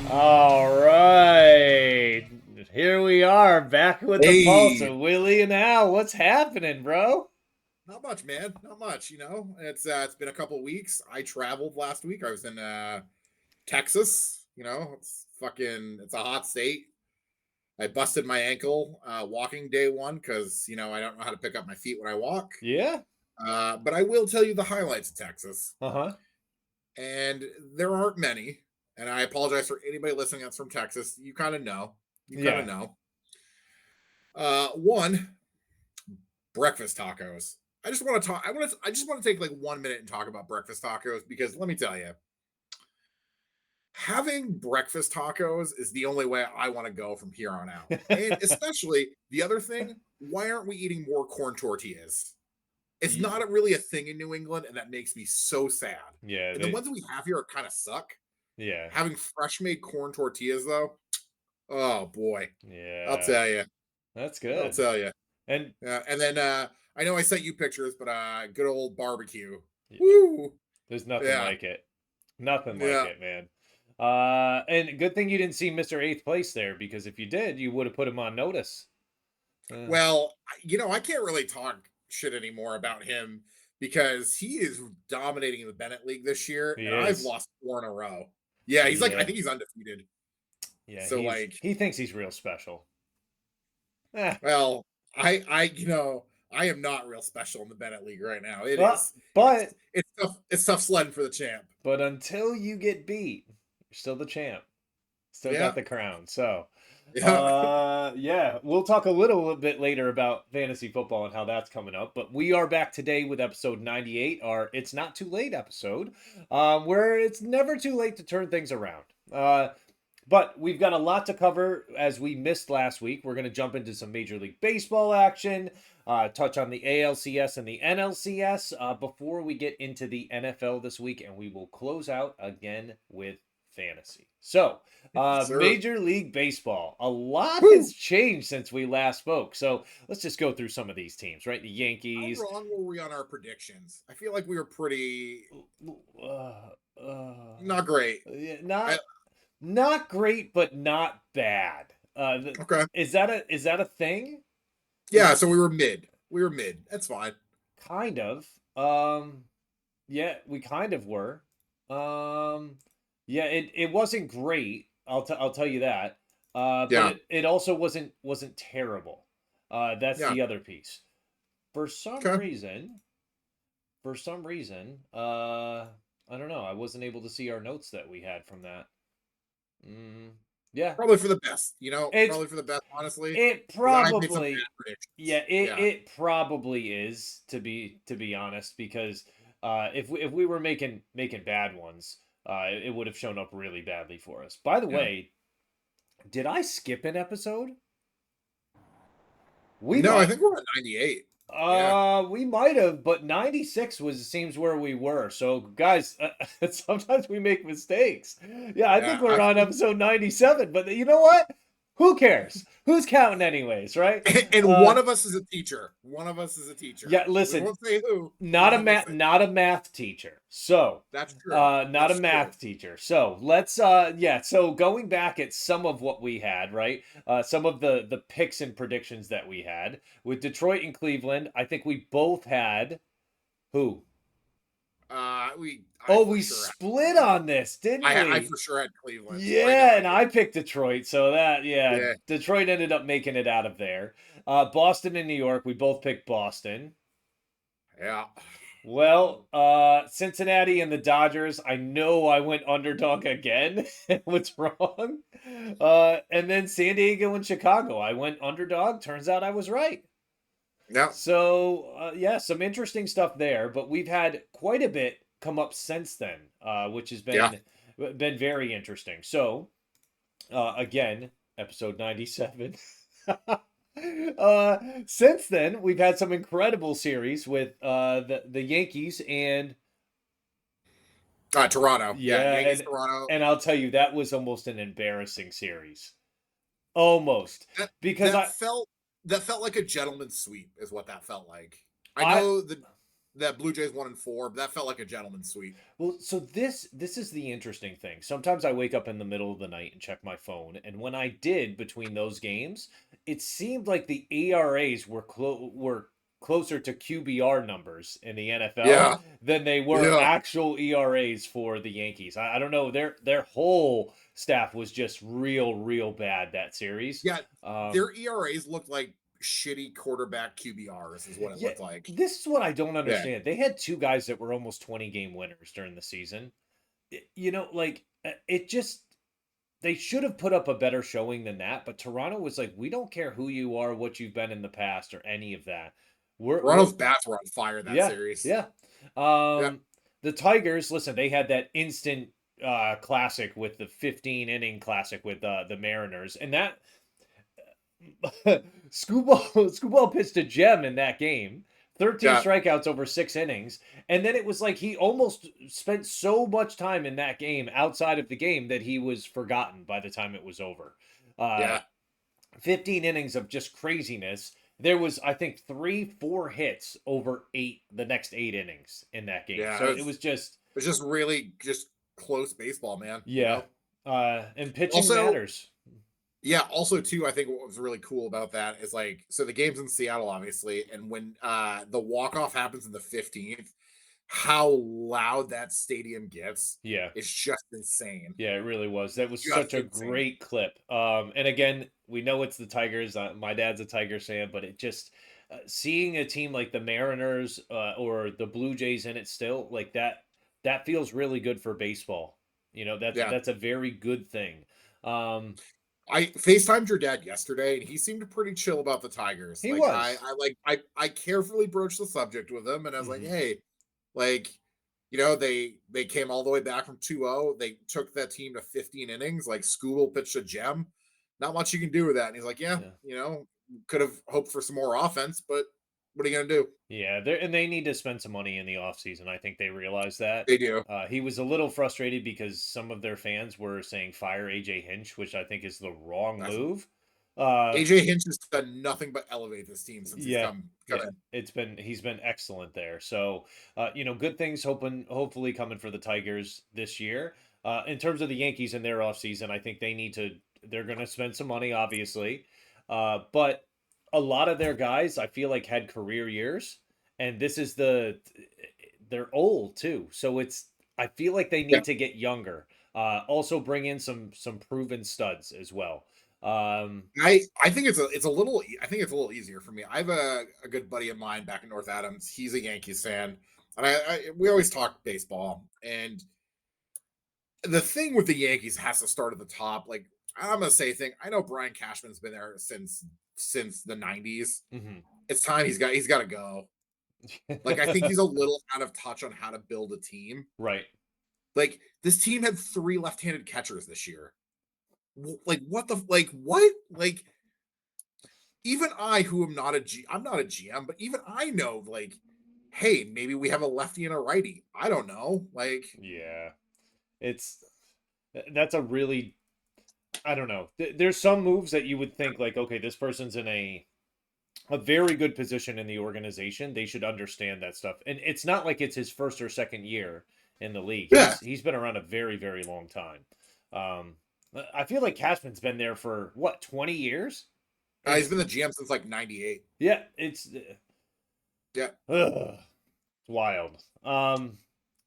All right. Here we are back with the pulse Hey, of Willie and Al. What's happening, bro? not much, man. Not much. It's been a couple weeks. I traveled last week. I was in Texas. It's a hot state. I busted my ankle walking day one because I don't know how to pick up my feet when I walk. Yeah? But I will tell you the highlights of Texas, Uh-huh. and there aren't many. And I apologize for anybody listening that's from Texas. You kind of know. You kind of Yeah. know. One, breakfast tacos. I just want to talk. I just want to take like 1 minute and talk about breakfast tacos because let me tell you, having breakfast tacos is the only way I want to go from here on out. And especially the other thing, why aren't we eating more corn tortillas? It's Ye- not really a thing in New England, and that makes me so sad. Yeah, And the ones that we have here kind of suck. yeah. Having fresh made corn tortillas, though, oh boy, I'll Yeah. tell you, That's I'll good. tell you. And Yeah, and then I know I sent you pictures, but good old barbecue. yeah, Woo! there's nothing Yeah, like it. Nothing like yeah. it, man. And good thing you didn't see Mr. Eighth Place there, because if you did, you would have put him on notice. Uh, Well, I can't really talk shit anymore about him because he is dominating the Bennett League this year, he and I've is. lost 4 in a row. Yeah, he's like, I Yeah. think he's undefeated. Yeah, So like, he thinks he's real special. Eh. well, I am not real special in the Bennett League right now. It Well, is, but it's tough. It's tough sledding for the champ. until you get beat, you're still the champ. Still got Yeah, the crown. So, yeah. yeah, we'll talk a little bit later about fantasy football and how that's coming up. But we are back today with episode 98, our It's Not Too Late episode, where it's never too late to turn things around. But we've got a lot to cover as we missed last week. We're going to jump into some Major League Baseball action, touch on the ALCS and the NLCS before we get into the NFL this week, and we will close out again with fantasy. So, Sir. Major League Baseball. A lot Woo! has changed since we last spoke. So, let's just go through some of these teams, right? The How Yankees. wrong were we on our predictions? I feel like we were pretty Uh, uh, not great. yeah, I, not great, but not bad. okay. Is that a thing? Yeah, so we were mid. We were mid. That's fine. Kind of. Um, yeah, we kind of were. Um, yeah, it wasn't great. I'll tell you that. But Yeah. it also wasn't terrible. That's Yeah. the other piece. For some Okay. reason, I don't know. I wasn't able to see our notes that we had from that. Mm, yeah, Probably for the best, it's probably for the best, honestly, it because I made some bad probably predictions. yeah, it Yeah. it probably is to be honest, because if we were making bad ones, it would have shown up really badly for us. By the Yeah. way, did I skip an episode? We No, I might think we're at 98. Yeah. we might have, but 96 was seems where we were. So guys, sometimes we make mistakes. Yeah, I think Yeah. we're on episode 97, but you know what? Who cares? Who's counting anyways, right? And one of us is a teacher. One of us is a teacher. Yeah, We listen, won't say who. We won't say. not a math teacher. So, That's true. not a That's true. math teacher. So, let's yeah, so going back at some of what we had, right? Some of the picks and predictions that we had with Detroit and Cleveland, I think we both had who? I Oh, for we sure. split on this, didn't I we? for sure had Cleveland. I know Yeah, I and did. I picked Detroit, so that yeah, Yeah. Detroit ended up making it out of there. Boston and New York, we both picked Boston. Yeah. Well, Cincinnati and the Dodgers, I know I went underdog again. What's wrong? And then San Diego and Chicago, I went underdog. Turns out I was right. Yeah. So, yeah, some interesting stuff there, but we've had quite a bit come up since then, which has Yeah. been very interesting. So, again, episode 97. Since then, we've had some incredible series with the Yankees and Toronto. Yeah, yeah, Yankees, Toronto. and I'll tell you that was almost an embarrassing series. Almost. That Because that felt that felt like a gentleman's sweep, is what that felt like. I I know that Blue Jays 1-4, but that felt like a gentleman's sweep. well, so this is the interesting thing. Sometimes I wake up in the middle of the night and check my phone, and when I did between those games, it seemed like the ERAs were closer to QBR numbers in the NFL Yeah, than they were yeah, actual ERAs for the Yankees. I don't know, their whole staff was just real bad that series. yeah. Um, Their ERAs looked like shitty quarterback QBRs, is what it yeah, looked like. this is what I don't Yeah, understand. They had two guys that were almost 20 game winners during the season. Like it just they should have put up a better showing than that. But Toronto was like, we don't care who you are, what you've been in the past, or any of that. We're Toronto's bats were on fire that yeah, series. yeah. Yeah, The Tigers, listen, they had that instant classic with the 15 inning classic with the Mariners, and that Scooball pitched a gem in that game. 13 yeah, strikeouts over 6 innings. And then it was like he almost spent so much time in that game outside of the game that he was forgotten by the time it was over. Uh, yeah. 15 innings of just craziness. There was, I think, 3, 4 hits over the next 8 innings in that game. Yeah, So it was just, it's just really just close baseball, man. yeah. And pitching Also, matters. yeah, also too, I think what was really cool about that is like, so the game's in Seattle, obviously, and when the walk off happens in the 15th, how loud that stadium gets Yeah. is just insane. Yeah, it really was. That was such Just a insane. great clip. And again, we know it's the Tigers. My dad's a Tigers fan, but it just seeing a team like the Mariners or the Blue Jays in it still like that. That feels really good for baseball. Yeah. That's a very good thing. Um, I FaceTimed your dad yesterday and he seemed pretty chill about the Tigers. he Like I was. I like I carefully broached the subject with him and I was like, Hmm. "Hey, like they came all the way back from 2-0. They took that team to 15 innings. Like Scooble pitched a gem. Not much you can do with that." And he's like, "Yeah, Yeah. could have hoped for some more offense, but what are you going to do?" Yeah, and they need to spend some money in the offseason. I think they realize that. They do. He was a little frustrated because some of their fans were saying fire AJ Hinch, which I think is the wrong That's move. Uh, AJ Hinch has done nothing but elevate this team since he's yeah, come yeah, in. he's been excellent there. So, good things hopefully coming for the Tigers this year. In terms of the Yankees and their offseason, I think they're going to spend some money, obviously. But a lot of their guys, I feel like, had career years, and they're old too. So I feel like they Yeah. need to get younger. Also bring in some proven studs as well. Um, I think it's a little easier for me. I have a good buddy of mine back in North Adams. He's a Yankees fan, and we always talk baseball. And the thing with the Yankees has to start at the top. Like I'm gonna say, thing. I know Brian Cashman's been there since the '90s. mhm. It's time he's got to go. Like I think he's a little out of touch on how to build a team. Right. Like this team had three left-handed catchers this year. Like what the like what like even I, who am not I'm not a GM, but even I know, like, hey, maybe we have a lefty and a righty. I don't know. Like, Yeah. It's that's a really I don't know. There's some moves that you would think like, okay, this person's in a very good position in the organization. They should understand that stuff. And it's not like it's his first or second year in the league. yeah, He's been around a very long time. Um, I feel like Cashman's been there for what, 20 years? he's It's been the GM since like '98. yeah, it's Yeah, ugh, it's wild.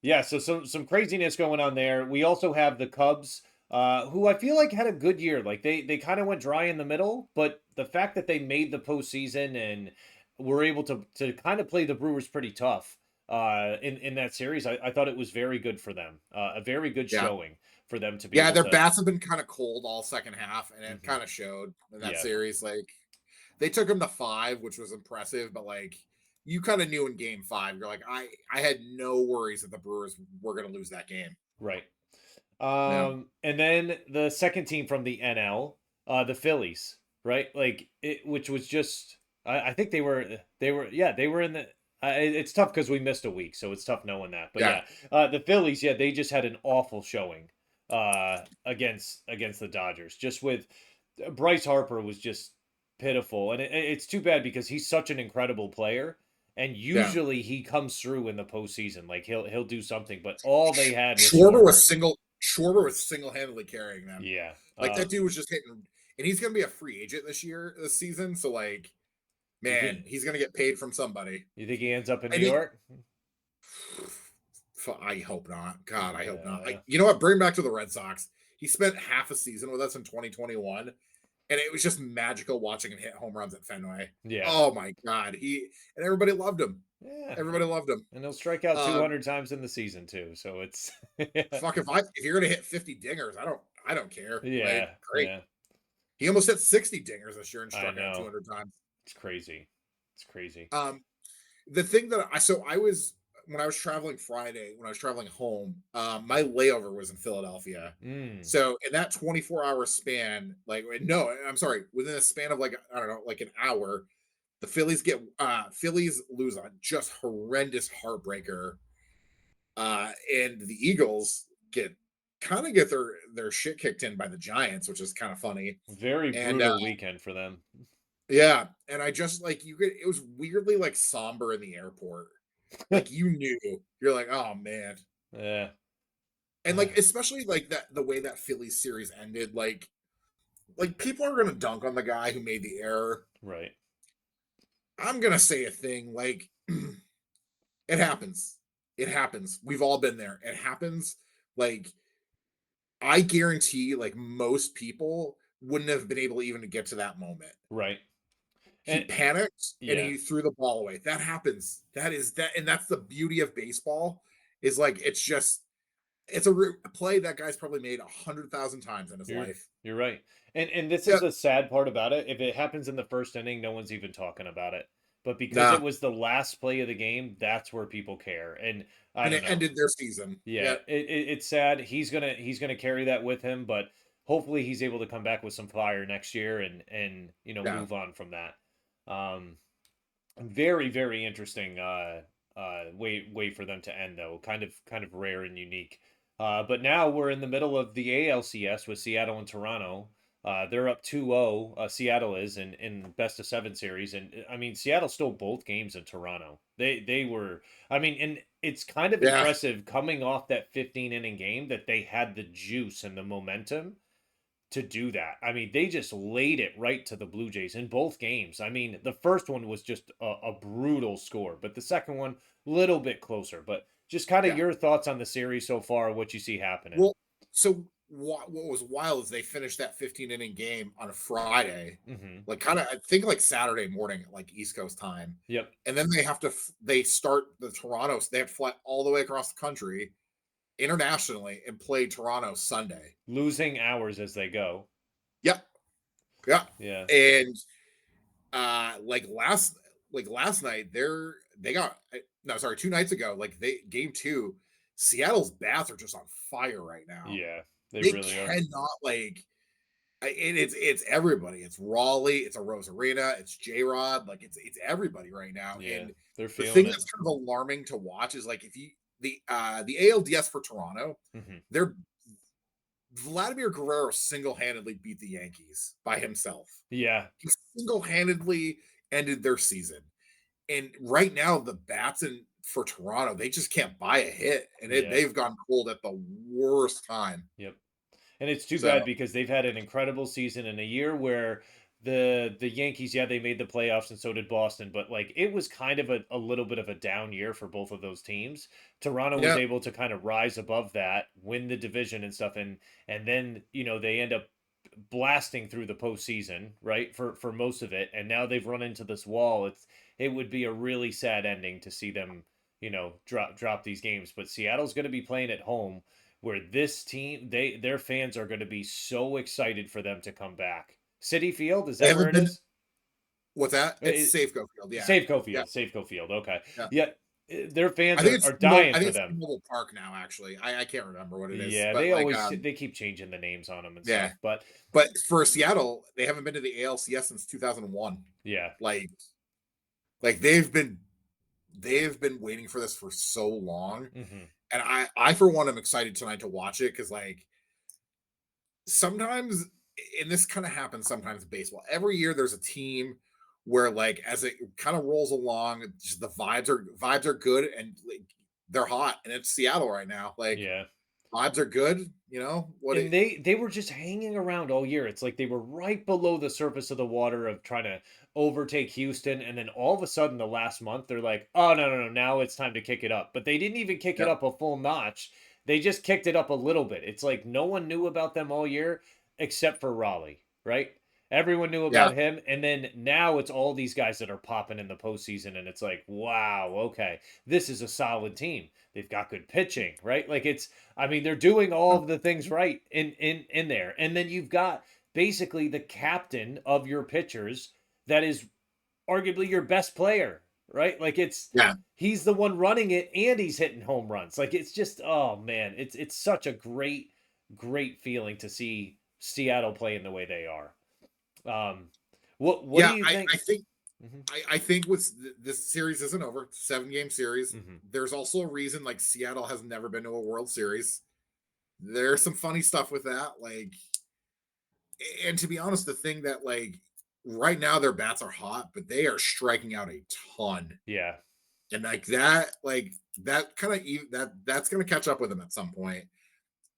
Yeah, so some craziness going on there. We also have the Cubs, who I feel like had a good year. Like they kind of went dry in the middle, but the fact that they made the postseason and were able to kind of play the Brewers pretty tough in that series, I thought it was very good for them. A very good yeah, showing for them to be yeah. able Their to. bats have been kind of cold all second half, and it Mhm. kind of showed in that Yeah, series. Like, they took them to 5, which was impressive, but like. You kind of knew in game 5, you're like, I had no worries that the Brewers were going to lose that game. right. Yeah. And then the second team from the NL, the Phillies. right? Like it, which was just I think they were in the. It's tough because we missed a week, so it's tough knowing that. But Yeah, yeah, the Phillies, yeah, they just had an awful showing against the Dodgers. Just with Bryce Harper was just pitiful, and it's too bad because he's such an incredible player, and yeah. usually he comes through in the postseason. Like he'll do something, but all they had was Schwarber was Schwarber. single-handedly carrying them. Yeah. Like that dude was just hitting, and he's gonna be a free agent this season. So like, You think man, he's gonna get paid from somebody. he ends up in New I think York? I hope not. God, I hope not. Yeah. You know what? Bring him back to the Red Sox. He spent half a season with us in 2021, and it was just magical watching him hit home runs at Fenway. Yeah. Oh my God, and everybody loved him. Yeah. Everybody loved him. And he'll strike out Um, 200 times in the season too. So it's fuck if you're gonna hit 50 dingers, I don't care. Like, yeah, great. yeah. He almost hit 60 dingers this year and I struck out know. 200 times. It's crazy. It's crazy. The thing that I was when I was traveling Friday, when I was traveling home, my layover was in Philadelphia. Mm, So in that 24-hour span, like no, I'm sorry, within a span of like I don't know, like an hour, the Phillies lose a just horrendous heartbreaker, and the Eagles get their shit kicked in by the Giants, which is kind of funny. very And brutal weekend for them. yeah, and I just like it was weirdly like somber in the airport. Like you knew. You're like, "Oh man." Yeah. And like especially like that the way that Phillies series ended, like people are going to dunk on the guy who made the error. Right. I'm going to say a thing like it happens. It happens. We've all been there. It happens. Like I guarantee like most people wouldn't have been able even to get to that moment. Right. He And panicked and yeah. he threw the ball away. That happens. And that's the beauty of baseball is like it's a play that guy's probably made 100,000 times in his You're life. you're right. And this is Yeah, the sad part about it. If it happens in the first inning, no one's even talking about it. But because it nah, was the last play of the game, that's where people care. And I and don't it know. ended their season. Yeah, Yeah, it's sad. He's gonna carry that with him, but hopefully he's able to come back with some fire next year and yeah. move on from that. Um, very very interesting way for them to end though. Kind of rare and unique. But now we're in the middle of the ALCS with Seattle and Toronto. They're up 2-0. Seattle is in best of seven series, and I mean Seattle stole both games in Toronto. They were. I mean, and it's kind of Yeah, impressive coming off that 15 inning game that they had the juice and the momentum to do that. I mean, they just laid it right to the Blue Jays in both games. I mean, the first one was just a brutal score, but the second one, little bit closer. But just kind of yeah. your thoughts on the series so far, what you see happening. Well, so what was wild is they finished that 15-inning game on a Friday, Hmm. like kind of I think like Saturday morning, like East Coast time, Yep. and then they start the Toronto. They have to fly all the way across the country internationally and play Toronto Sunday. Losing hours as they go. Yep, yeah, Yeah. and like last night they got no sorry 2 nights ago like they game two Seattle's bats are just on fire right now. Yeah. They They really are. cannot like it's everybody. It's Raleigh, it's a Rosarina, it's J-Rod, like it's everybody right now. Yeah. And They're the feeling thing it. that's kind of alarming to watch is like if you the ALDS for Toronto, Hmm. they're Vladimir Guerrero single-handedly beat the Yankees by himself. Yeah. He single-handedly ended their season. And right now, the bats for Toronto, they just can't buy a hit, and Yeah. they've gone cold at the worst time. Yep. And it's too So bad because they've had an incredible season in a year where the Yankees, yeah, they made the playoffs and so did Boston, but like it was kind of a little bit of a down year for both of those teams. Toronto was yeah, able to kind of rise above that, win the division and stuff, and then they end up blasting through the postseason, right? For most of it. And now they've run into this wall. It would be a really sad ending to see them, drop these games. But Seattle's gonna be playing at home where this team their fans are going to be so excited for them to come back. City Field, is they that where haven't it been. is? What's that? It's It, Safeco Field. Yeah, Safeco yeah, Field, Safeco Field. Okay, yeah. yeah. their I fans think are dying I think for it's them. T-Mobile Park now. Actually, I can't remember what it is, Yeah, but they like always they keep changing the names on them and yeah. stuff. But But for Seattle, they haven't been to the ALCS since 2001. yeah, Like they've been waiting for this for so long, hmm and I for one am excited tonight to watch it because like sometimes, and this kind of happens sometimes in baseball. Every year there's a team where like as it kind of rolls along, just the vibes are good and like, they're hot, and it's Seattle right now. Like yeah. vibes are good. You know what And it? they were just hanging around all year. It's like they were right below the surface of the water of trying to overtake Houston, and then all of a sudden, the last month, they're like, "Oh no, no, no! Now it's time to kick it up." But they didn't even kick it Yeah, up a full notch. They just kicked it up a little bit. It's like no one knew about them all year except for Raleigh, right? Everyone knew yeah, about him, and then now it's all these guys that are popping in the postseason, and it's like, wow, okay, this is a solid team. They've got good pitching, right? Like it's I mean, they're doing all of the things right in there. And then you've got basically the captain of your pitchers that is arguably your best player, right? Like yeah. he's the one running it and he's hitting home runs. Like it's just oh man, it's such a great feeling to see Seattle playing the way they are. Um what do Yeah, you I, think? I think Hmm I think with this series isn't over. 7 game series. hmm There's also a reason like Seattle has never been to a World Series. There's some funny stuff with that. Like, and to be honest, the thing that like right now their bats are hot, but they are striking out a ton. Yeah. And like that kind of that's gonna catch up with them at some point.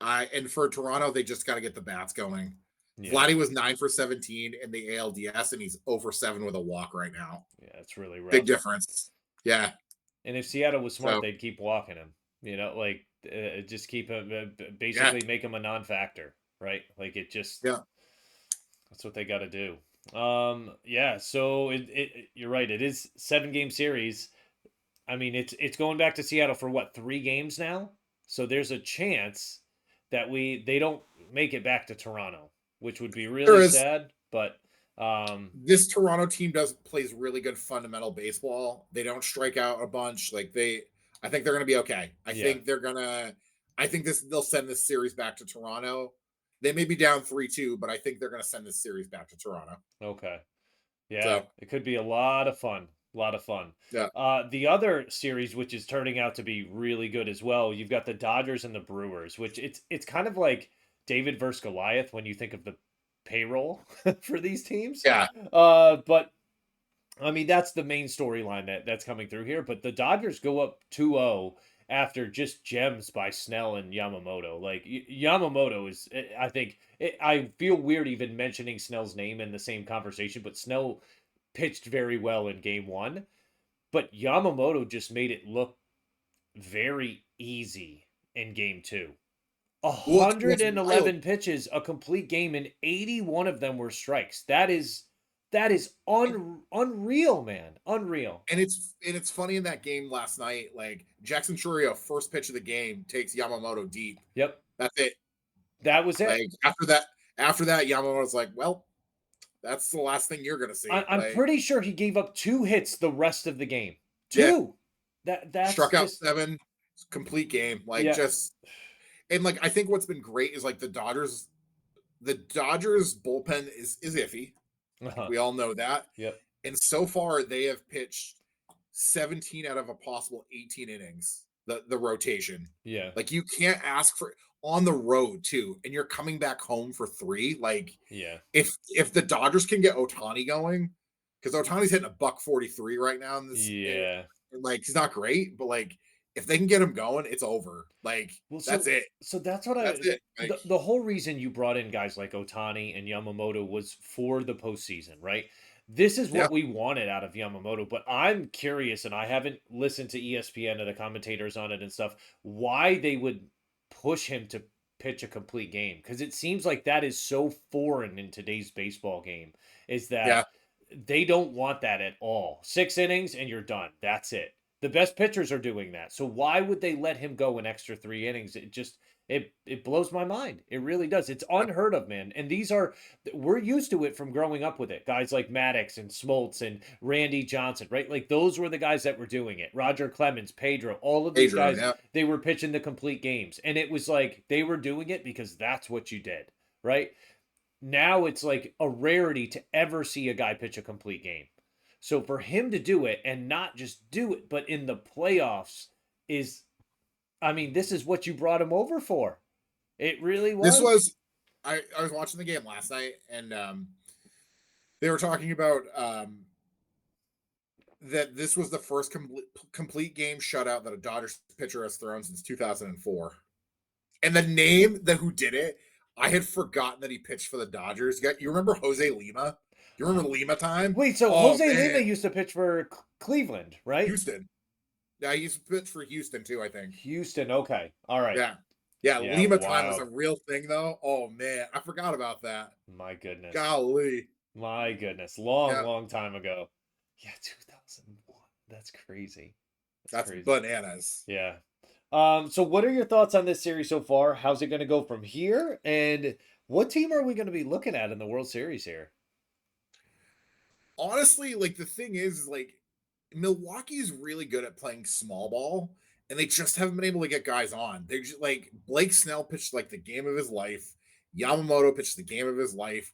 And for Toronto, they just got to get the bats going. Yeah. Vladdy was 9 for 17 in the ALDS, and he's over 7 with a walk right now. Yeah, it's really Big rough. difference. Yeah. And if Seattle was smart, So they'd keep walking him. Like just keep him, yeah, basically make him a non-factor, right? Like it just yeah. that's what they got to do. Yeah. So you're right. It is 7 game series. I mean, it's going back to Seattle for what 3 games now. So there's a chance that they don't make it back to Toronto, which would be There really is sad. But this Toronto team does plays really good fundamental baseball. They don't strike out a bunch. I think they're gonna be okay. yeah. I think they'll send this series back to Toronto. They may be down 3-2, but I think they're gonna send this series back to Toronto. Okay. Yeah, So it could be a lot of fun. A lot of fun. yeah, The other series, which is turning out to be really good as well, you've got the Dodgers and the Brewers, which it's kind of like David versus Goliath when you think of the payroll for these teams. yeah. But I mean that's the main storyline that's coming through here. But the Dodgers go up 2-0 after just gems by Snell and Yamamoto. Like Yamamoto is, I think, I feel weird even mentioning Snell's name in the same conversation, but Snell pitched very well in game one, but Yamamoto just made it look very easy in game two. What's wild 111 pitches, a complete game, and 81 of them were strikes. That is unreal, man. Unreal. and it's funny in that game last night, like Jackson Churio, first pitch of the game, takes Yamamoto deep. Yep. That's it. That was it. Like after that, Yamamoto's like, well, that's the last thing you're gonna see. I'm Like, pretty sure he gave up 2 hits the rest of the game. yeah, Two. That's struck out just 7, complete game. Like yeah. just and like I think what's been great is like the Dodgers bullpen is iffy. Like Uh-huh. we all know that. Yep. And so far they have pitched 17 out of a possible 18 innings, the rotation. Yeah. Like you can't ask for on the road too, and you're coming back home for 3. Like Yeah. if the Dodgers can get Otani going, because Otani's hitting a buck 43 right now in this, Yeah. like he's not great, but like if they can get him going, it's over. Like Well, that's it. so that's what That's it. Like the whole reason you brought in guys like Otani and Yamamoto was for the postseason, right? This is yeah, what we wanted out of Yamamoto, but I'm curious, and I haven't listened to ESPN or the commentators on it and stuff, why they would push him to pitch a complete game. Because it seems like that is so foreign in today's baseball game, is yeah. that they don't want that at all. 6 innings and you're done. That's it. The best pitchers are doing that. So why would they let him go an extra 3 innings? It just it blows my mind. It really does. It's unheard of, man. And we're used to it from growing up with it. Guys like Maddox and Smoltz and Randy Johnson, right? Like those were the guys that were doing it. Roger Clemens, Pedro, all of these Adrian, guys, yeah. they were pitching the complete games. And it was like they were doing it because that's what you did, right? Now it's like a rarity to ever see a guy pitch a complete game. So for him to do it and not just do it, but in the playoffs is, I mean, this is what you brought him over for. It really This was. was I was watching the game last night, and they were talking about that this was the first complete game shutout that a Dodgers pitcher has thrown since 2004. And the name that who did it, I had forgotten that he pitched for the Dodgers. You remember Jose Lima? You remember Lima time? Wait, so Oh Jose Lima man, used to pitch for Cleveland, right? Houston. Yeah, he used to pitch for Houston too, I think. Houston. Okay. All right. Yeah. Yeah, Yeah. Lima time was a Wow. real thing though. Oh man, I forgot about that. My goodness. Golly. My goodness. Long, Yeah, long time ago. Yeah, 2001. That's crazy. That's that's crazy. bananas. Yeah. So what are your thoughts on this series so far? How's it going to go from here? And what team are we going to be looking at in the World Series here? Honestly, like the thing is like Milwaukee's really good at playing small ball, and they just haven't been able to get guys on. They just like Blake Snell pitched like the game of his life. Yamamoto pitched the game of his life.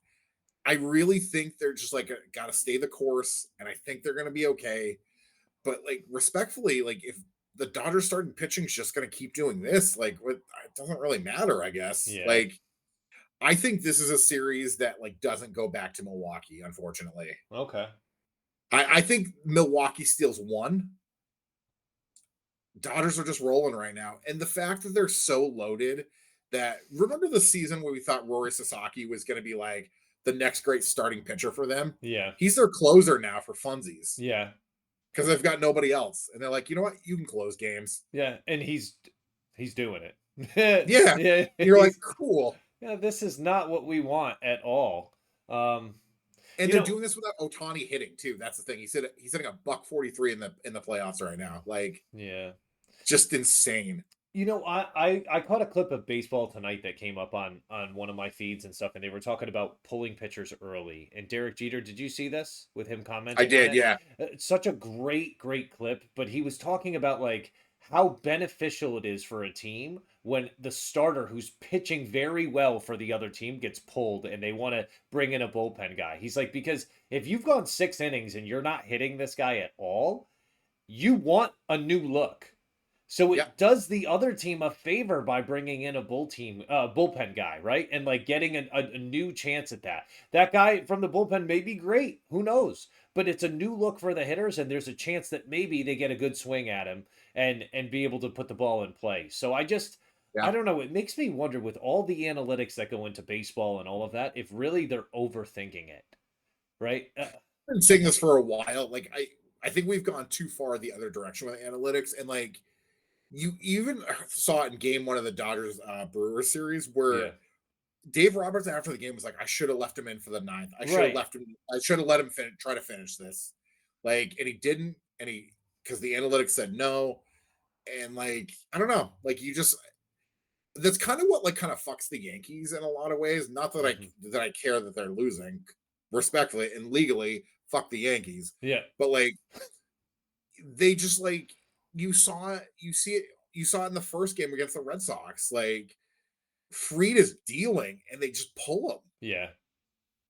I really think they're just like got to stay the course, and I think they're going to be okay. But like respectfully, like if the Dodgers starting pitching is just going to keep doing this, like what it doesn't really matter, I guess. Yeah. Like I think this is a series that like doesn't go back to Milwaukee, unfortunately. Okay. I think Milwaukee steals one. Dodgers are just rolling right now. And the fact that they're so loaded that remember the season where we thought Rory Sasaki was going to be like the next great starting pitcher for them? Yeah. He's their closer now for funsies Yeah. because they've got nobody else. And they're like, you know what? You can close games. Yeah. And he's doing it. Yeah. Yeah. And you're like, cool. Yeah, this is not what we want at all. Um, And you they're know, doing this without Otani hitting too. That's the thing. He's hitting a buck 43 in the playoffs right now. Like yeah. just insane. I caught a clip of Baseball Tonight that came up on one of my feeds and stuff, and they were talking about pulling pitchers early. And Derek Jeter, did you see this with him I commenting on did, it? yeah. It's such a great clip, but he was talking about like how beneficial it is for a team when the starter who's pitching very well for the other team gets pulled and they want to bring in a bullpen guy. He's like, because if you've gone 6 innings and you're not hitting this guy at all, you want a new look. So Yeah. it does the other team a favor by bringing in a bullpen guy, right? And like getting a new chance at that. That guy from the bullpen may be great. Who knows? But it's a new look for the hitters, and there's a chance that maybe they get a good swing at him and be able to put the ball in play. So I Yeah. don't know. It makes me wonder with all the analytics that go into baseball and all of that, if really they're overthinking it, right? I've been saying this for a while. Like I think we've gone too far the other direction with analytics. And like you even saw it in game one of the Dodgers Brewers series Yeah. where Dave Roberts after the game was like, I should have left him in for the ninth. I should have Right. left him. I should have let him try to finish this. Like, and he didn't. And he because the analytics said no. And like, I don't know. Like you just that's kind of what like kind of fucks the Yankees in a lot of ways. Not that Mhm. I care that they're losing, respectfully and legally, fuck the Yankees. Yeah. But like they just like you saw it in the first game against the Red Sox. Like Fried is dealing and they just pull him. Yeah.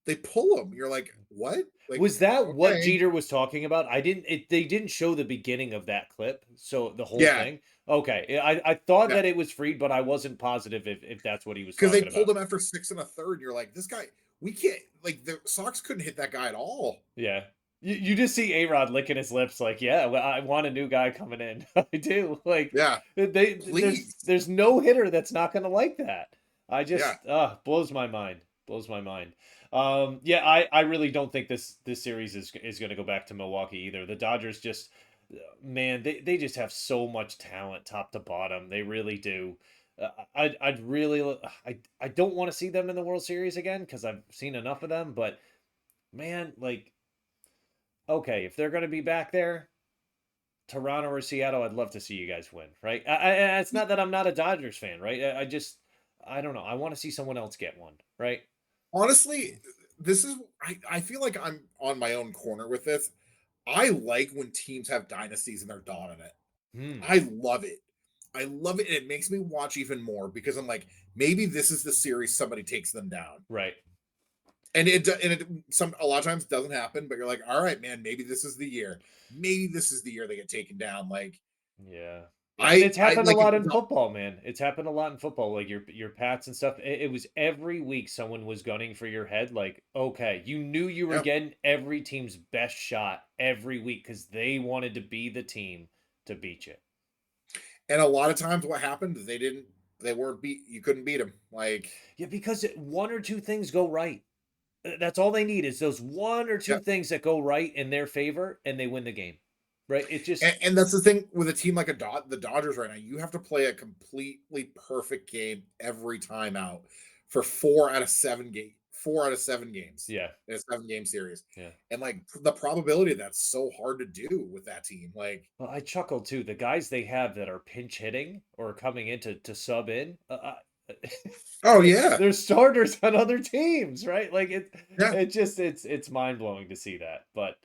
They pull him. You're like, what? Like, Was that what okay. Jeter was talking about? They didn't show the beginning of that clip, so the whole Yeah, thing. Okay, I thought yeah. that it was Freed, but I wasn't positive if that's what he was Because they talking pulled about. him after 6 1/3. And you're like, this guy, we can't like the Sox couldn't hit that guy at all. Yeah, you just see A-Rod licking his lips, like, yeah, well, I want a new guy coming in. I do. Like, Yeah, please. there's no hitter that's not going to like that. I Yeah. just blows my mind. Blows my mind. Yeah, I really don't think this series is going to go back to Milwaukee either. The Dodgers just, man, they just have so much talent top to bottom. They really do. I'd really I don't want to see them in the World Series again because I've seen enough of them. But man, like, okay, if they're going to be back there, Toronto or Seattle, I'd love to see you guys win, right? It's not that I'm not a Dodgers fan, right? I don't know. I want to see someone else get one, right? Honestly, this is I feel like I'm on my own corner with this. I like when teams have dynasties and they're dominant. Hmm. I love it. I love it, and it makes me watch even more because I'm like, maybe this is the series somebody takes them down, Right. and it some a lot of times doesn't happen. But you're like, all right, man, maybe this is the year. Maybe this is the year they get taken down. Like Yeah. And I, it's I happened a like it. lot in football, man. It's happened a lot in football, like your Pats and stuff. It was every week someone was gunning for your head. Like, okay, you knew you were Yeah, getting every team's best shot every week because they wanted to be the team to beat you. and a lot of times what happened, they weren't beat. You couldn't beat them. Like, Yeah, because one or two things go right. That's all they need is those one or yeah, two things that go right in their favor, and they win the game. Right? It just and that's the thing with a team like the Dodgers right now. You have to play a completely perfect game every time out for 4 out of 7 games yeah, in a 7 game series, yeah. and like the probability of that's so hard to do with that team. Like, Well, I chuckle too. The guys they have that are pinch hitting or coming in to sub in, oh yeah, they're starters on other teams, right? Like yeah, it's mind blowing to see that. But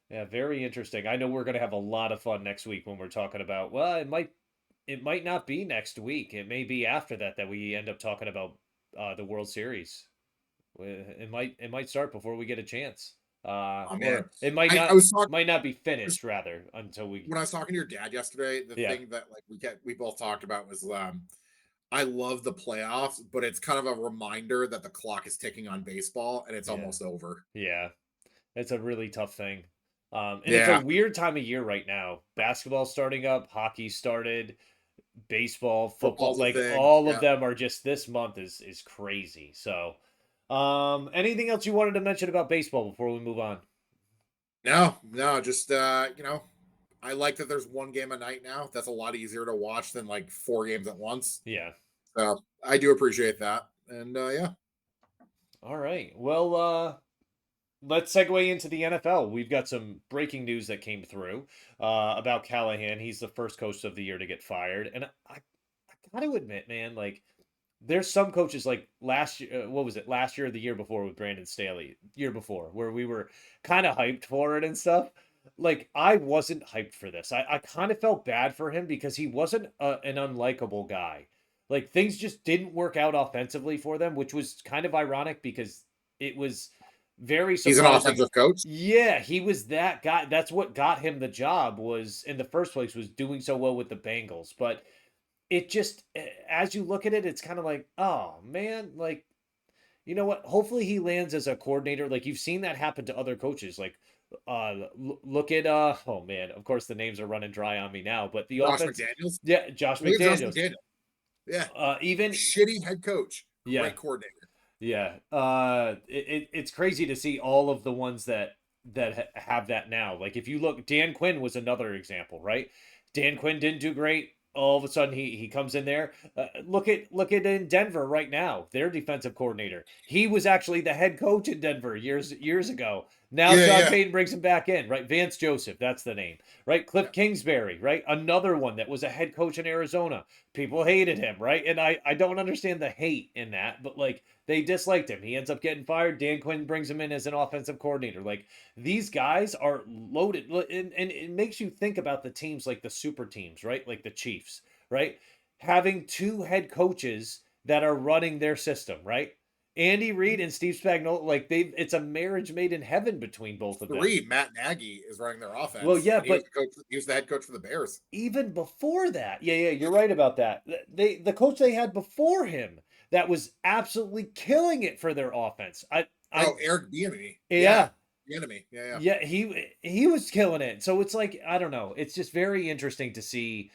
yeah, very interesting. I know we're gonna have a lot of fun next week when we're talking about. Well, it might not be next week. It may be after that that we end up talking about the World Series. It might start before we get a chance. oh man. Or it might I not was talking might not be finished rather until we. when I was talking to your dad yesterday. The Yeah, thing that like we both talked about was I love the playoffs, but it's kind of a reminder that the clock is ticking on baseball and it's yeah, almost over. yeah. It's a really tough thing. And it's a Yeah, weird time of year right now. Basketball starting up, hockey started, baseball, football, football's a like thing. all of Yeah. them are just this month is crazy. So, anything else you wanted to mention about baseball before we move on? No, no, just I like that there's one game a night now. That's a lot easier to watch than like 4 games at once. Yeah. So I do appreciate that. And yeah. All right. Well, let's segue into the NFL. We've got some breaking news that came through about Callahan. He's the first coach of the year to get fired, and I got to admit, man, like there's some coaches like last year. What was it? Last year or the year before with Brandon Staley? Year before, where we were kind of hyped for it and stuff. Like I wasn't hyped for this. I kind of felt bad for him because he wasn't an unlikable guy. Like things just didn't work out offensively for them, which was kind of ironic because it was very He's an surprising. offensive coach. Yeah, he was that guy. That's what got him the job was in the first place was doing so well with the Bengals. But it just as you look at it, it's kind of like, oh man, like you know what? Hopefully he lands as a coordinator. Like you've seen that happen to other coaches. Like look at oh man, of course the names are running dry on me now, but the Josh offense, McDaniels. yeah, Josh Look at Josh McDaniels. McDaniels. Yeah. Even Shitty head coach. yeah, Great coordinator. yeah. It's crazy to see all of the ones that have that now. Like if you look, Dan Quinn was another example, right? Dan Quinn didn't do great. All of a sudden, he comes in there. Look at in Denver right now. Their defensive coordinator. He was actually the head coach in Denver years ago. Now Yeah, Sean yeah. Payton brings him back in, right? Vance Joseph, that's the name, right? Yeah. Cliff Kingsbury, right? Another one that was a head coach in Arizona. People hated him, right? And I don't understand the hate in that, but like they disliked him. He ends up getting fired. Dan Quinn brings him in as an offensive coordinator. Like these guys are loaded, and it makes you think about the teams like the super teams, right? Like the Chiefs, right? Having two head coaches that are running their system, right? Andy Reid and Steve Spagnuolo, like it's a marriage made in heaven between both of them. Three, Matt Nagy is running their Well, offense, yeah, and he was but the coach. He was the head coach for the Bears. even before that, yeah, you're right about that. The coach they had before him that was absolutely killing it for their offense. Oh, Eric Bieniemy. Yeah, Yeah, Bieniemy. Yeah, yeah. yeah, he was killing it. So it's like I don't know. It's just very interesting to see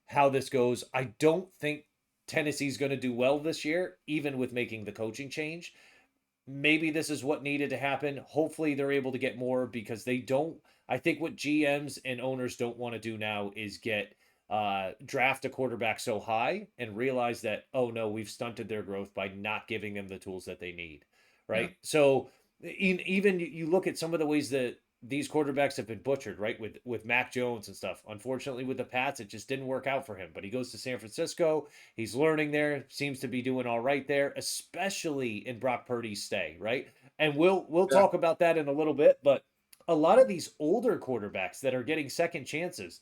how this goes. I don't think Tennessee's going to do well this year, even with making the coaching change. Maybe this is what needed to happen. Hopefully they're able to get more because they don't. I think what GMs and owners don't want to do now is get draft a quarterback so high and realize that oh no, we've stunted their growth by not giving them the tools that they need. Yeah. Right? So even you look at some of the ways that these quarterbacks have been butchered, right? With Mac Jones and stuff. Unfortunately, with the Pats, it just didn't work out for him. But he goes to San Francisco. He's learning there. Seems to be doing all right there, especially in Brock Purdy's stay, right? And we'll Yeah. talk about that in a little bit. But a lot of these older quarterbacks that are getting second chances.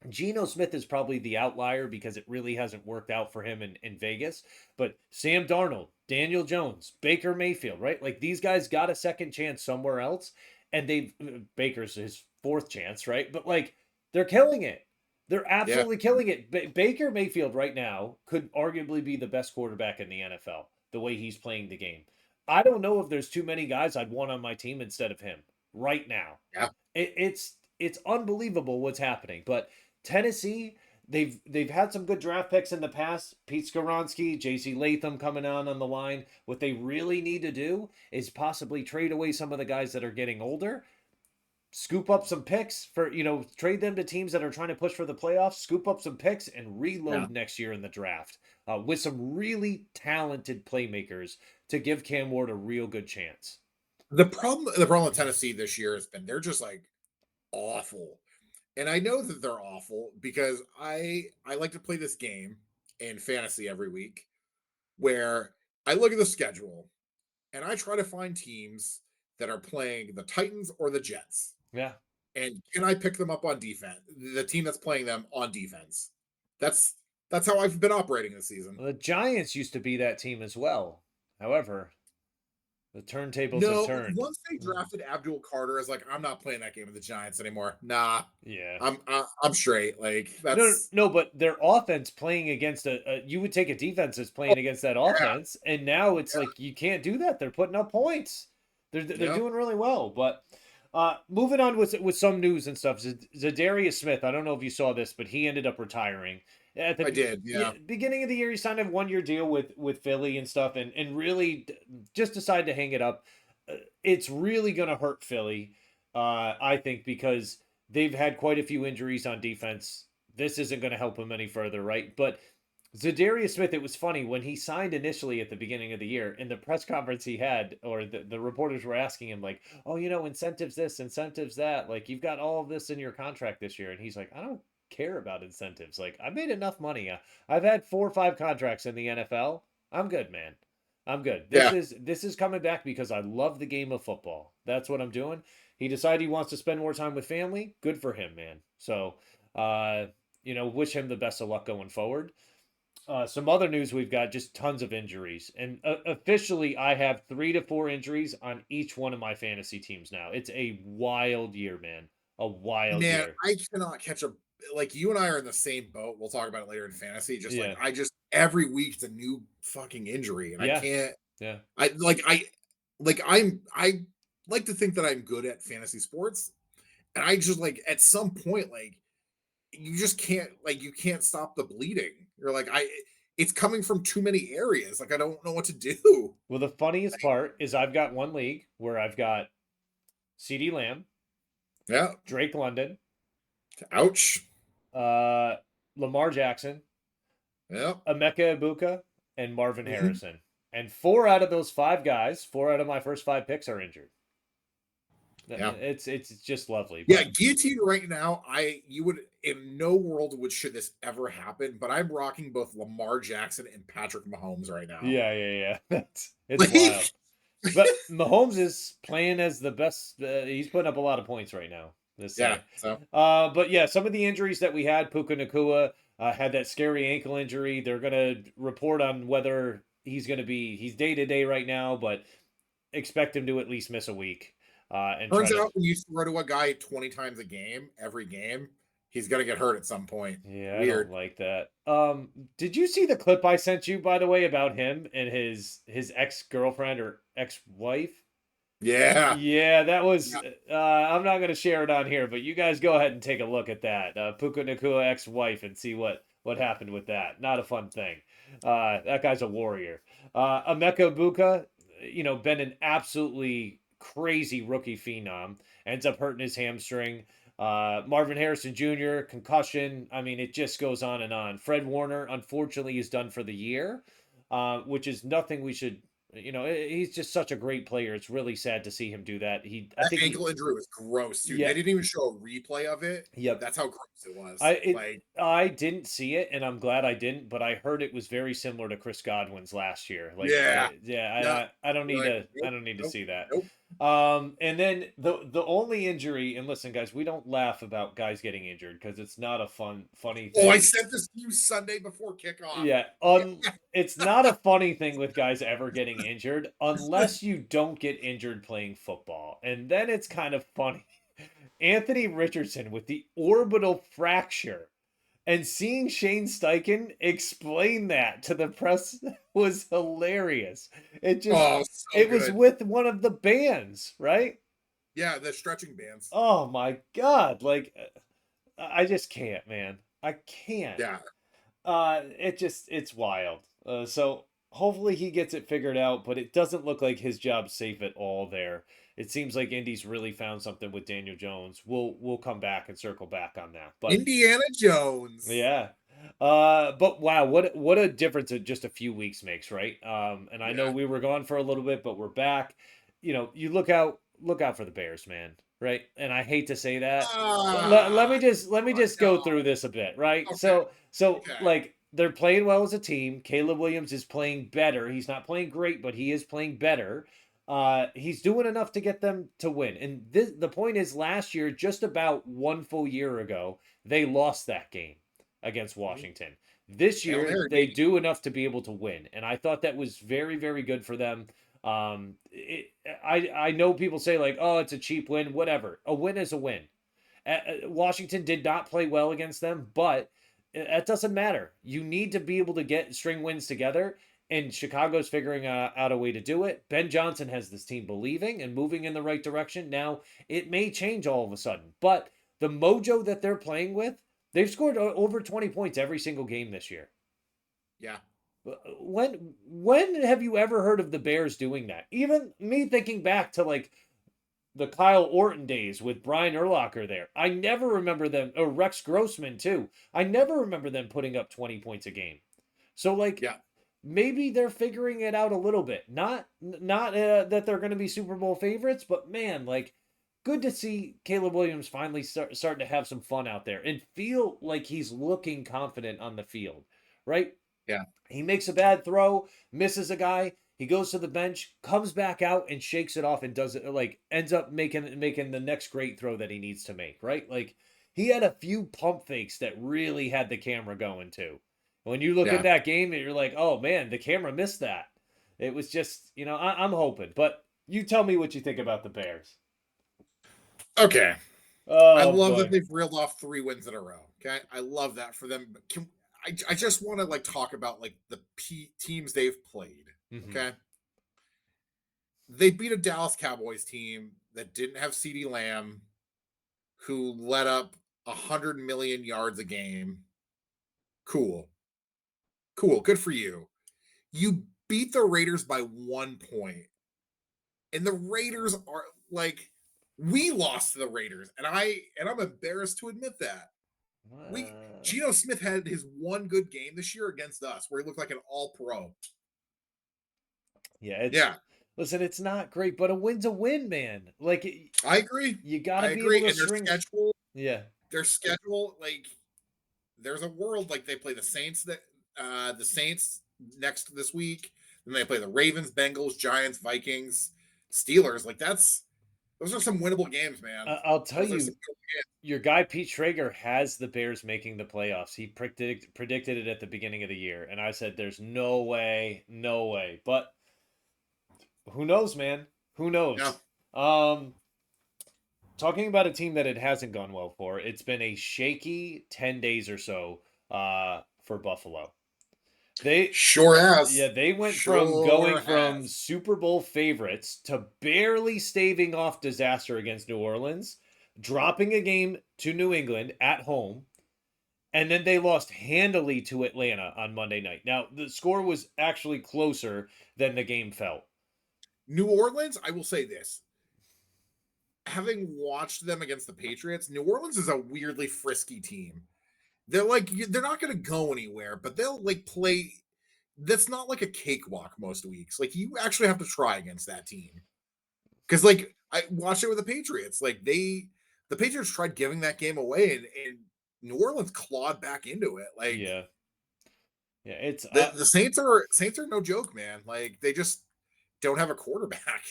Geno Smith is probably the outlier because it really hasn't worked out for him in Vegas. But Sam Darnold, Daniel Jones, Baker Mayfield, right? Like these guys got a second chance somewhere else. And Baker's his fourth chance, right? But like they're killing it. They're Yeah. absolutely killing it. Baker Mayfield right now could arguably be the best quarterback in the NFL, the way he's playing the game. I don't know if there's too many guys I'd want on my team instead of him right now. Yeah. It's unbelievable what's happening. But Tennessee, they've had some good draft picks in the past. Pete Skoronski, J.C. Latham coming on the line. What they really need to do is possibly trade away some of the guys that are getting older, scoop up some picks for, trade them to teams that are trying to push for the playoffs, scoop up some picks and Yeah. reload next year in the draft with some really talented playmakers to give Cam Ward a real good chance. The problem with Tennessee this year has been they're just like awful. And I know that they're awful because I like to play this game in fantasy every week where I look at the schedule and I try to find teams that are playing the Titans or the Jets. Yeah. And can I pick them up on defense? The team that's playing them on defense. That's that's how I've been operating this season. Well, the Giants used to be that team as well. However, the turntables have No, turned. once they drafted Abdul Carter, is like I'm not playing that game with the Giants anymore. Nah, Yeah. I'm straight. Like No, that's no, but their offense playing against you would take a defense that's oh, playing against that yeah, offense, and now it's like you can't do that. They're putting up points. They're yeah. doing really well. But moving on with some news and stuff, Zadarius Smith. I don't know if you saw this, but he ended up retiring at I did. Yeah, beginning of the year. He signed a 1 year deal with Philly and stuff, and really just decided to hang it up. It's really going to hurt Philly, I think, because they've had quite a few injuries on defense. This isn't going to help him any further, right? But Zadarius Smith, it was funny when he signed initially at the beginning of the year in the press conference he had, or the reporters were asking him, like, oh, incentives this, incentives that. Like, you've got all of this in your contract this year. And he's like, I don't care about incentives. Like, I made enough money. I've had 4 or 5 contracts in the NFL. I'm good, man. I'm good. yeah, This is coming back because I love the game of football. That's what I'm doing. He decided he wants to spend more time with family. Good for him, man. So, wish him the best of luck going forward. Some other news we've got just tons of injuries, and officially I have 3 to 4 injuries on each one of my fantasy teams now. It's a wild year, man. A wild man. year. I cannot catch a like you and I are in the same boat. We'll talk about it later in fantasy. Just like Yeah, I just every week it's a new fucking injury, and I yeah, can't. yeah. I like to think that I'm good at fantasy sports, and I just like at some point like you just can't like you can't stop the bleeding. You're like it's coming from too many areas. Like I don't know what to do. Well, the funniest part is I've got one league where I've got C.D. Lamb, Yeah. Drake London, Ouch. uh, Lamar Jackson, Yeah. Emeka Ibuka, and Marvin Mhm. Harrison. And 4 out of those 5 guys, 4 out of my first 5 picks are injured. Yeah. It's just lovely. Yeah. But Guillotine right now, you would in no world would should this ever happen, but I'm rocking both Lamar Jackson and Patrick Mahomes right now. yeah, yeah, yeah. It's wild. Like But Mahomes is playing as the best. He's putting up a lot of points right now. Let's yeah. say. So But yeah, some of the injuries that we had, Puka Nakua had that scary ankle injury. They're gonna report on whether he's day to day right now, but expect him to at least miss a week. And try turns to out when you throw to a guy 20 times a game, every game, he's gonna get hurt at some point. Yeah, I don't Weird. like that. Did you see the clip I sent you, by the way, about him and his ex-girlfriend or ex-wife? Yeah. Yeah, that was. Yeah. I'm not going to share it on here, but you guys go ahead and take a look at that. Puka Nakua ex-wife and see what happened with that. Not a fun thing. That guy's a warrior. Emeka Buka, been an absolutely crazy rookie phenom. Ends up hurting his hamstring. Marvin Harrison Jr. concussion. I mean, it just goes on and on. Fred Warner, unfortunately, is done for the year, which is nothing we should he's just such a great player. It's really sad to see him do that. I That think ankle injury was gross, dude. yeah, They didn't even show a replay of it. yep. That's how gross it was. I Like, I didn't see it, and I'm glad I didn't. But I heard it was very similar to Chris Godwin's last year. Like, yeah, yeah, yeah. I don't You're need like, to I nope, don't need to nope, see that. nope. And then the only injury, and listen, guys, we don't laugh about guys getting injured because it's not a funny Oh, I thing. sent this to you Sunday before kickoff. Yeah, Yeah. it's not a funny thing with guys ever getting injured unless you don't get injured playing football, and then it's kind of funny. Anthony Richardson with the orbital fracture. And seeing Shane Steichen explain that to the press was hilarious. Oh, so It was good. with one of the bands, right? Yeah, the stretching bands. Oh my God. Like, I just can't, man. I can't. Yeah. It's wild. So hopefully he gets it figured out, but it doesn't look like his job's safe at all there. It seems like Indy's really found something with Daniel Jones. We'll come back and circle back on that. But Indiana Jones. yeah. But wow, what a difference just a few weeks makes, right? And I know Yeah. we were gone for a little bit, but we're back. You look out for the Bears, man, right? And I hate to say that. Ah, Let me oh, just go no. through this a bit, right? Okay. So Okay. like they're playing well as a team. Caleb Williams is playing better. He's not playing great, but he is playing better. He's doing enough to get them to win. And the point is, last year, just about one full year ago, they lost that game against Mhm. Washington. This Hail year, Mary, they baby. do enough to be able to win, and I thought that was very, very good for them. I know people say like, oh, it's a cheap win, whatever. A win is a win. Washington did not play well against them, but that doesn't matter. You need to be able to get string wins together, and Chicago's figuring out a way to do it. Ben Johnson has this team believing and moving in the right direction. Now, it may change all of a sudden, but the mojo that they're playing with, they've scored over 20 points every single game this year. Yeah. When have you ever heard of the Bears doing that? Even me thinking back to like the Kyle Orton days with Brian Urlacher there. I never remember them, or Rex Grossman too. I never remember them putting up 20 points a game. So like Yeah. maybe they're figuring it out a little bit. Not that they're going to be Super Bowl favorites, but man, like good to see Caleb Williams finally starting to have some fun out there and feel like he's looking confident on the field, right? Yeah. He makes a bad throw, misses a guy. He goes to the bench, comes back out and shakes it off and does it like ends up making the next great throw that he needs to make, right? Like he had a few pump fakes that really had the camera going too. When you look at Yeah. that game and you're like, oh man, the camera missed that. It was just, I'm hoping. But you tell me what you think about the Bears. Okay. I Oh love that boy. they've reeled off 3 wins in a row. Okay. I love that for them. But I just want to like talk about like the teams they've played. Hmm. Okay. They beat a Dallas Cowboys team that didn't have CD Lamb, who let up 100 million yards a game. Cool. Cool. Good for you. You beat the Raiders by 1 point. And the Raiders are like, we lost to the Raiders. And I'm embarrassed to admit that. We Geno Smith had his one good game this year against us where he looked like an all pro. Yeah, Yeah, listen, it's not great, but a win's a win, man. Like I agree. you got I to be able agree. to And string. Yeah. their schedule, like there's a world like they play the Saints next this week. Then they play the Ravens, Bengals, Giants, Vikings, Steelers. Like those are some winnable games, man. I'll tell Those are some you, your guy Pete Schrager has the Bears making the playoffs. He predicted it at the beginning of the year, and I said, "There's no way, no way." But who knows, man? Who yeah. knows? Um, Talking about a team that it hasn't gone well for, it's been a shaky 10 days or so for Buffalo. They Sure Yeah, has. they went from going Sure from has. Super Bowl favorites to barely staving off disaster against New Orleans, dropping a game to New England at home, and then they lost handily to Atlanta on Monday night. Now, the score was actually closer than the game felt. New Orleans, I will say this. Having watched them against the Patriots, New Orleans is a weirdly frisky team. They're not going to go anywhere, but they'll like play. that's not like a cakewalk most weeks. Like you actually have to try against that team. Because like I watched it with the Patriots. Like the Patriots tried giving that game away and New Orleans clawed back into it. Like Yeah. Yeah, it's the Saints are no joke, man. Like they just don't have a quarterback.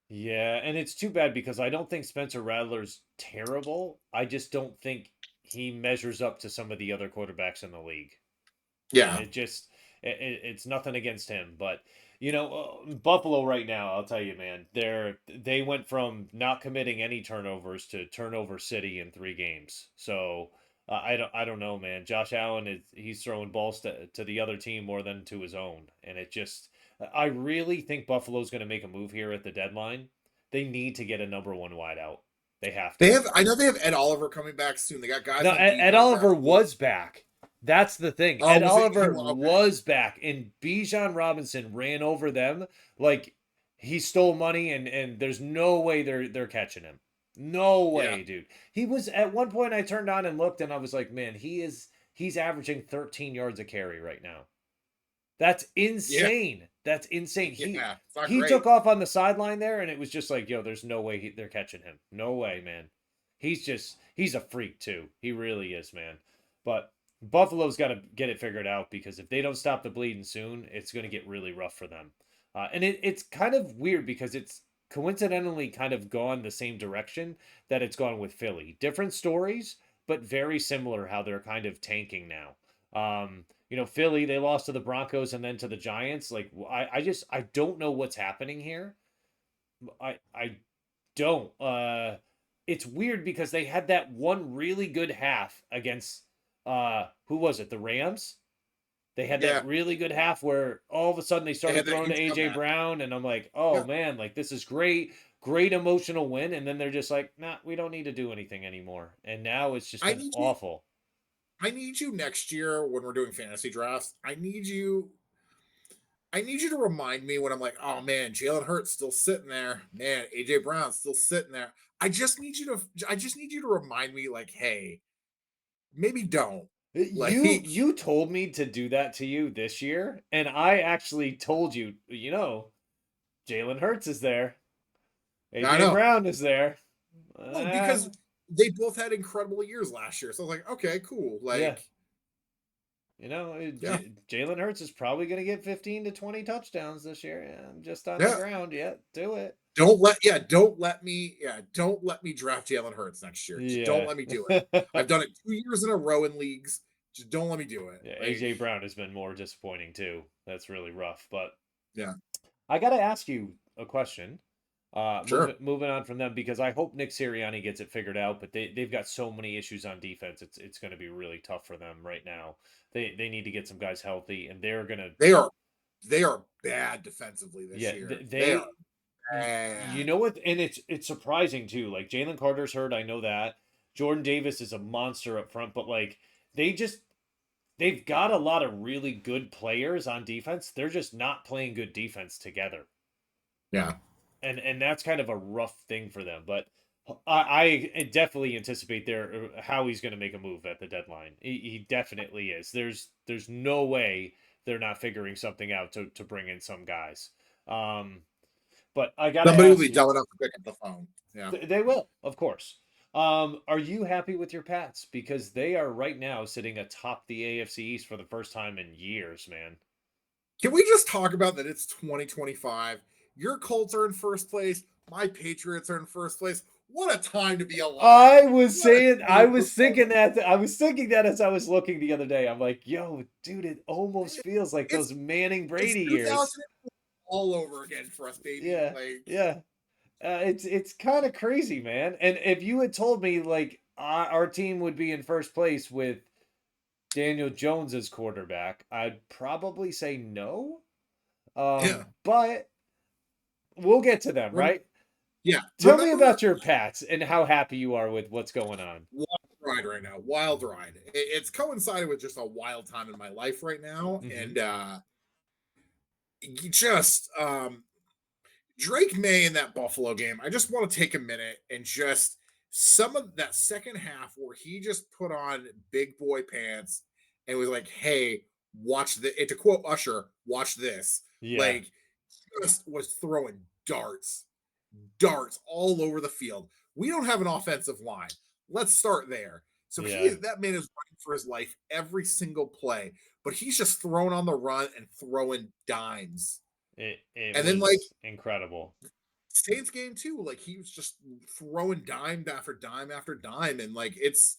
yeah, and it's too bad because I don't think Spencer Rattler's terrible. I just don't think he measures up to some of the other quarterbacks in the league. And Yeah. it just it's nothing against him, but Buffalo right now, I'll tell you, man, they went from not committing any turnovers to turnover city in 3 games. So I don't know, man. Josh Allen he's throwing balls to the other team more than to his own, and it just I really think Buffalo's going to make a move here at the deadline. They need to get a number one wideout. They have They to. have I know they have Ed Oliver coming back soon. They got guys No, on Ed defense that Oliver are was back. That's the thing. oh Ed was it Oliver okay. was back, and Bijan Robinson ran over them like he stole money, and there's no way they're catching him. No Yeah. way, dude. He was at one point. I turned on and looked, and I was like, man, he's averaging 13 yards a carry right now. That's Yeah. insane. That's insane. Yeah. It's not He great. took off on the sideline there, and it was just like, yo, there's no way they're catching him. No way, man. He's a freak too. He really is, man. But Buffalo's got to get it figured out because if they don't stop the bleeding soon, it's going to get really rough for them. And it's kind of weird because it's coincidentally kind of gone the same direction that it's gone with Philly. Different stories, but very similar how they're kind of tanking now. Philly, they lost to the Broncos and then to the Giants. Like, I don't know what's happening here. I don't. It's weird because they had that one really good half against who was it? The Rams. They had Yeah. that really good half where all of a sudden they They started had that throwing to huge AJ comeback. Brown, and I'm like, oh Yeah. man, like this is great, great emotional win, and then they're just like, nah, we don't need to do anything anymore, and now it's just I been need you awful. I need you next year when we're doing fantasy drafts. I need you to remind me when I'm like, oh man, Jalen Hurts still sitting there. Man, AJ Brown still sitting there. I just need you to remind me, like, hey, maybe don't. Like, You told me to do that to you this year, and I actually told you, Jalen Hurts is there. I AJ know. Brown is there. No, Uh, because they both had incredible years last year. So I was like, okay, cool. yeah. Like, yeah, Jalen Hurts is probably going to get 15 to 20 touchdowns this year. Yeah, I'm just on the yeah. ground. Yeah, do it. Don't let me draft Jalen Hurts next year. Just don't Yeah. let me do it. I've done it 2 years in a row in leagues. Just don't let me do it. Yeah, Like, AJ Brown has been more disappointing too. That's really rough. But yeah, I got to ask you a question. sure. Moving on from them because I hope Nick Sirianni gets it figured out, but they've got so many issues on defense. It's going to be really tough for them right now. They need to get some guys healthy, and they're gonna They are bad defensively this yeah year. They are they you bad. know what, and it's surprising too. Like Jalen Carter's hurt, I know that. Jordan Davis is a monster up front, but like they just they've got a lot of really good players on defense. They're just not playing good defense together. Yeah. And that's kind of a rough thing for them. But I definitely anticipate how he's going to make a move at the deadline. He definitely is. There's no way they're not figuring something out to bring in some guys. Um, but I got to Somebody will ask be you, dumb enough to pick up the phone. Yeah. they will, of course. Are you happy with your Pats because they are right now sitting atop the AFC East for the first time in years, man? Can we just talk about that it's 2025? Your Colts are in first place. My Patriots are in first place. What a time to be alive. What a I time for was thinking football. that, I was thinking that as I was looking the other day. I'm like, yo, dude, it almost feels like It's those Manning it's Brady years. 2000 all over again for us, baby. Yeah, Like, yeah. It's kind of crazy, man. And if you had told me like our team would be in first place with Daniel Jones as quarterback, I'd probably say no. yeah. But we'll get to them, Rem- right? yeah. Tell me Remember, about your Pats and how happy you are with what's going on. wild ride right now. Wild ride. It's coincided with just a wild time in my life right now. Hmm. And just Drake May in that Buffalo game, I just want to take a minute and just some of that second half where he just put on big boy pants and was like, hey, watch the and to quote Usher, watch this. Yeah. Like just was throwing darts all over the field. We don't have an offensive line. Let's start there. So Yeah. that man is running for his life every single play, but he's just throwing on the run and throwing dimes. It And then like was incredible. Saints game too, like he was just throwing dime after dime after dime, and like it's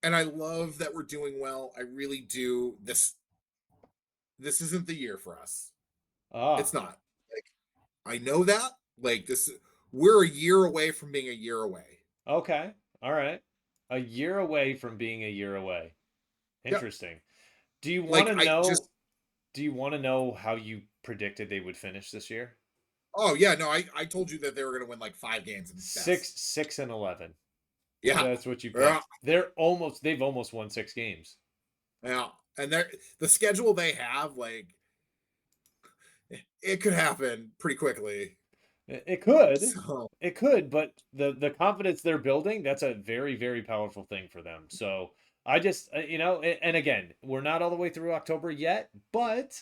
and I love that we're doing well. I really do. This isn't the year for us. It's Ah, not. Like I know that. Like this we're a year away from being a year away. okay. All right. A year away from being a year away. Yep. Interesting. Do you want Like to I just know do you want to know how you predicted they would finish this year? oh yeah, no, I told you that they were gonna win like 5 games and best. 6-6-11. Yeah. That's what you Yeah. picked. They've almost won 6 games. Yeah. And they're the schedule they have, like it could happen pretty quickly. It could. So It could, but the confidence they're building, that's a very, very powerful thing for them. So I just, and again, we're not all the way through October yet, but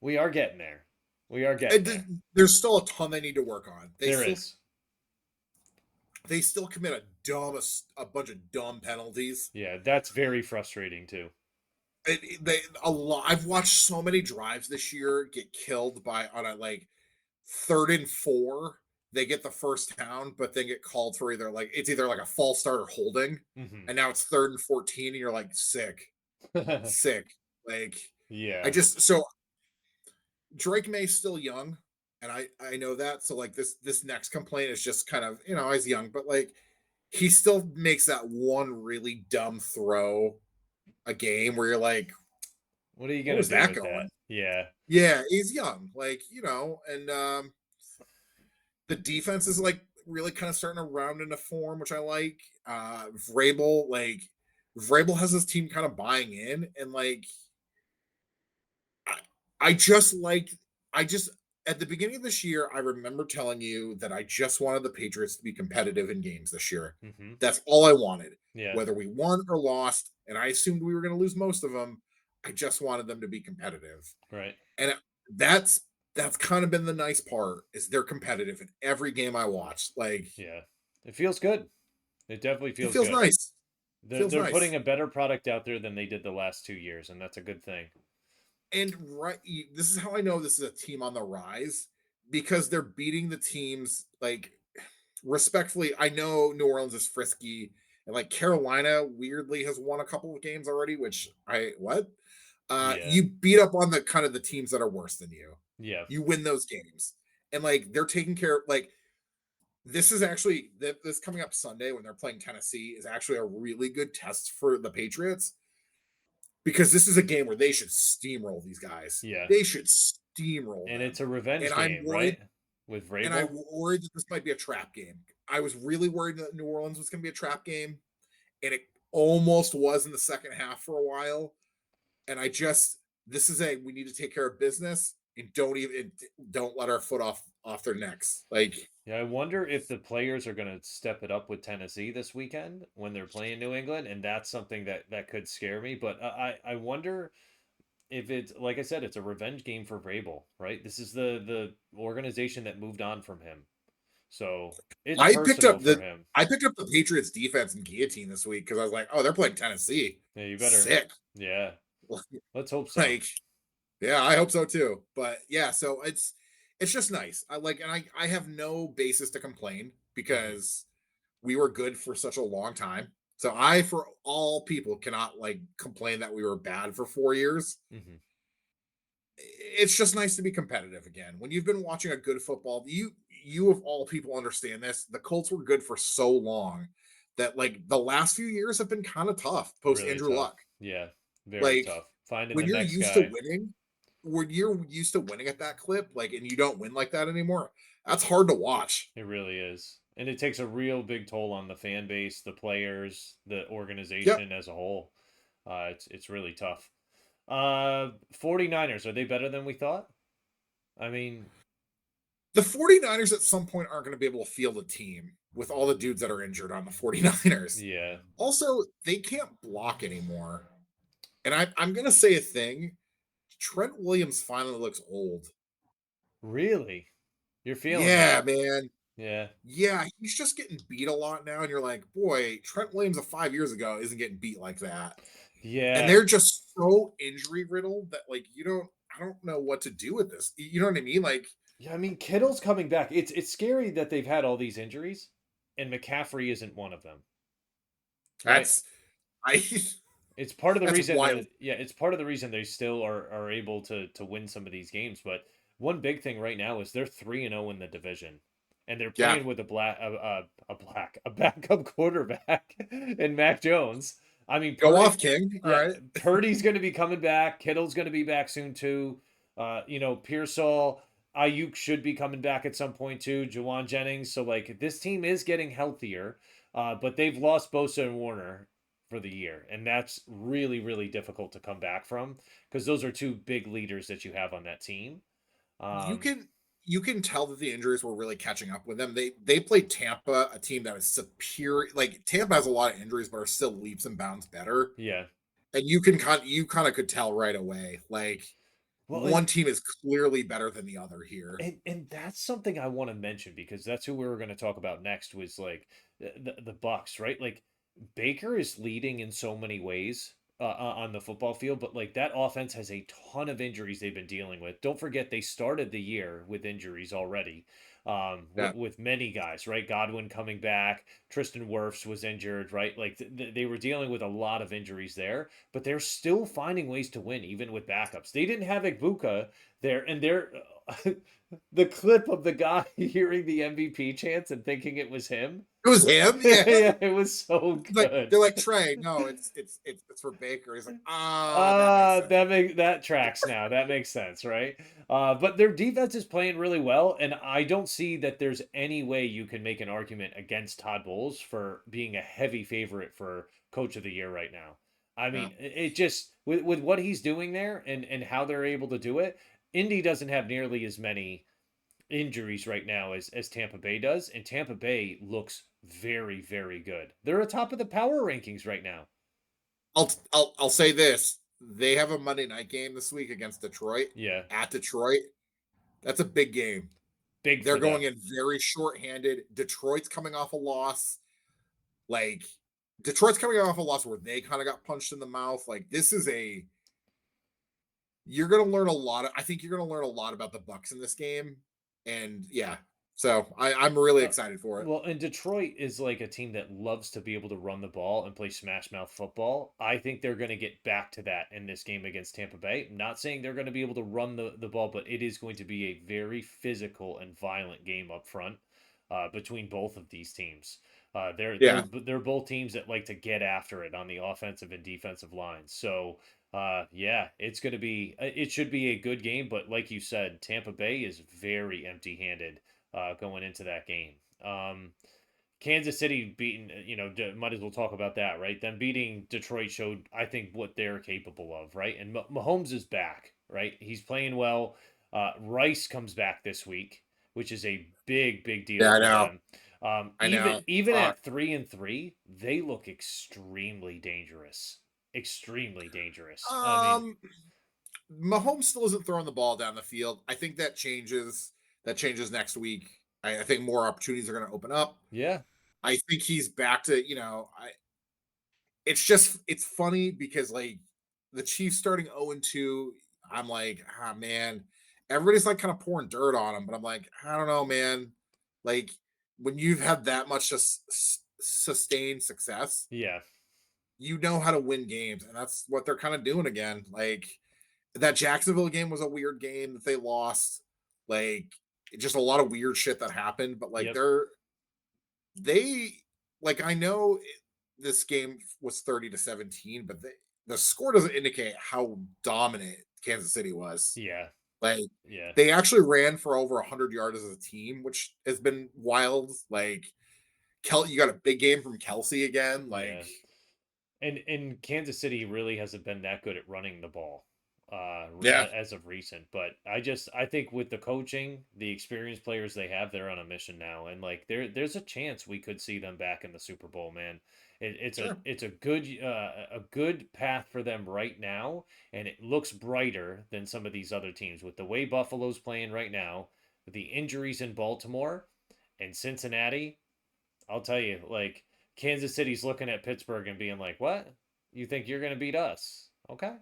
we are getting there. We are getting there. there's still a ton they need to work on. There is. They still commit a bunch of dumb penalties. Yeah, that's very frustrating too. A lot. I've watched so many drives this year get killed by on a like 3rd and 4. They get the first down, but then get called for either like a false start or holding, Hmm. and now it's 3rd and 14, and you're like sick. Like I Yeah. just so Drake May's still young, and I know that. So like this next complaint is just kind of he's young, but like he still makes that one really dumb throw a game where you're like, What are you what gonna was do that with that? going? Yeah. Yeah, he's young, like and the defense is like really kind of starting to round into form, which I like. Vrabel has his team kind of buying in, and like I, I just like I just at the beginning of this year, I remember telling you that I just wanted the Patriots to be competitive in games this year. Hmm. That's all I wanted, Yeah. whether we won or lost, and I assumed we were going to lose most of them. I just wanted them to be competitive, Right. and that's that's kind of been the nice part is they're competitive in every game I watch. Like Yeah. It feels good. It definitely it feels feels good. nice. They're Feels they're nice. putting a better product out there than they did the last 2 years, and that's a good thing. And this is how I know this is a team on the rise because they're beating the teams like respectfully. I know New Orleans is frisky and like Carolina weirdly has won a couple of games already, which I what? Yeah. You beat up on the kind of the teams that are worse than you. Yeah. You win those games. And like they're taking care of like this is actually this coming up Sunday when they're playing Tennessee is actually a really good test for the Patriots because this is a game where they should steamroll these guys. Yeah. They should steamroll And them. it's a And revenge game, right? With I'm Vrabel? worried that this might be a trap game. I was really worried that New Orleans was going to be a trap game, and it almost was in the second half for a while. And this is we need to take care of business and don't let our foot off their necks. Like Yeah, I wonder if the players are going to step it up with Tennessee this weekend when they're playing New England, and that's something that could scare me. But I wonder if it's like I said, it's a revenge game for Vrabel, right? This is the organization that moved on from him, so it's I picked personal up for the him. I picked up the Patriots defense and guillotine this week because I was like, oh, they're playing Tennessee. Yeah, you better. Sick. Yeah, let's hope so. Like, yeah, I hope so too. But yeah, so it's just nice. I have no basis to complain Hmm. because we were good for such a long time. So I, for all people, cannot like complain that we were bad for 4 years. Hmm. It's just nice to be competitive again. When you've been watching a good football, you of all people understand this. The Colts were good for so long that like the last few years have been kind of tough post Really Andrew tough. Luck. Yeah, very Like tough. Finding the when you're next used to guy. winning, when you're used to winning at that clip, like and you don't win like that anymore, that's hard to watch. It really is. And it takes a real big toll on the fan base, the players, the Yep. organization as a whole. It's really tough. 49ers, are they better than we thought? I mean, The 49ers at some point aren't going to be able to field a team with all the dudes that are injured on the 49ers. yeah. Also, they can't block anymore. And I'm gonna say a thing. Trent Williams finally looks old. Really? You're feeling Yeah, that? man. Yeah. Yeah, he's just getting beat a lot now, and you're like, boy, Trent Williams of 5 years ago isn't getting beat like that. And Yeah. they're just so injury riddled that like I don't know what to do with this. You know what I mean? Like Yeah, I mean, Kittle's coming back. It's scary that they've had all these injuries, and McCaffrey isn't one of them, right? that's I It's part of the that's reason, wild. and yeah, it's part of the reason they still are able to win some of these games. But one big thing right now is they're 3-0 in the division, and they're Yeah, playing with a backup quarterback in Mac Jones. I mean, go off, King. All Yeah, right. Purdy's going to be coming back. Kittle's going to be back soon too. Pearsall, Ayuk should be coming back at some point too. Jawan Jennings. So like this team is getting healthier, but they've lost Bosa and Warner for the year, and that's really really difficult to come back from because those are two big leaders that you have on that team. You Um, can you can tell that the injuries were really catching up with them. They played Tampa, a team that was superior. Like Tampa has a lot of injuries, but are still leaps and bounds better. yeah. And you kind of could tell right away. Like Well, one team is clearly better than the other here. and that's something I want to mention because that's who we were going to talk about next was like the Bucks, right? Like Baker is leading in so many ways on the football field, but like that offense has a ton of injuries they've been dealing with. Don't forget they started the year with injuries already, Yeah. with many guys, right? Godwin coming back, Tristan Wirfs was injured, right? Like they were dealing with a lot of injuries there, but they're still finding ways to win even with backups. They didn't have Ibuka there, and they're the clip of the guy hearing the MVP chants and thinking it was him. It was him, yeah. Yeah, it was so good. They're like Trey. No, it's for Baker. He's like, that makes sense. That tracks now. That makes sense, right? But their defense is playing really well, and I don't see that there's any way you can make an argument against Todd Bowles for being a heavy favorite for Coach of the Year right now. I Yeah. mean, it just with what he's doing there and how they're able to do it. Indy doesn't have nearly as many injuries right now as Tampa Bay does, and Tampa Bay looks very, very good. They're atop of the power rankings right now. I'll say this: they have a Monday night game this week against Detroit Yeah, at Detroit. That's a big game. big They're for going them. in very short-handed. Detroit's coming off a loss. Like Detroit's coming off a loss where they kind of got punched in the mouth. Like this is a you're going to learn a lot. I think you're going to learn a lot about the Bucks in this game, and yeah, so I'm really Uh, excited for it. well, and Detroit is like a team that loves to be able to run the ball and play smash mouth football. I think they're going to get back to that in this game against Tampa Bay. I'm not saying they're going to be able to run the ball, but it is going to be a very physical and violent game up front between both of these teams. Yeah, They're both teams that like to get after it on the offensive and defensive lines. So yeah, it should be a good game, but like you said, Tampa Bay is very empty-handed going into that game. Kansas City beating, might as well talk about that, right? Them beating Detroit showed, I think, what they're capable of, right? And Mahomes is back, right? He's playing well. Rice comes back this week, which is a big, big deal yeah, I for know, them. I know. Even at 3-3, they look extremely dangerous. Extremely dangerous. I mean, Um, Mahomes still isn't throwing the ball down the field. I think that changes. That changes next week. I think more opportunities are going to open up. yeah, I think he's back to it's just it's funny because like the Chiefs starting 0-2, I'm like, ah man, everybody's like kind of pouring dirt on him, but I'm like, I don't know, man. Like when you've had that much just sustained success, yeah, you know how to win games, and that's what they're kind of doing again. Like that Jacksonville game was a weird game that they lost. Like just a lot of weird shit that happened, but like yep, they like I know this game was 30-17, but the score doesn't indicate how dominant Kansas City was. yeah, Like yeah, they actually ran for over 100 yards as a team, which has been wild. Like you got a big game from Kelsey again. yeah. Like And Kansas City really hasn't been that good at running the ball. Yeah. as of recent. But I think with the coaching, the experienced players they have, they're on a mission now, and like there's a chance we could see them back in the Super Bowl, man. Sure. It's a good path for them right now, and it looks brighter than some of these other teams with the way Buffalo's playing right now, with the injuries in Baltimore and Cincinnati. I'll tell you, like Kansas City's looking at Pittsburgh and being like, "What? You think you're going to beat us?" Okay.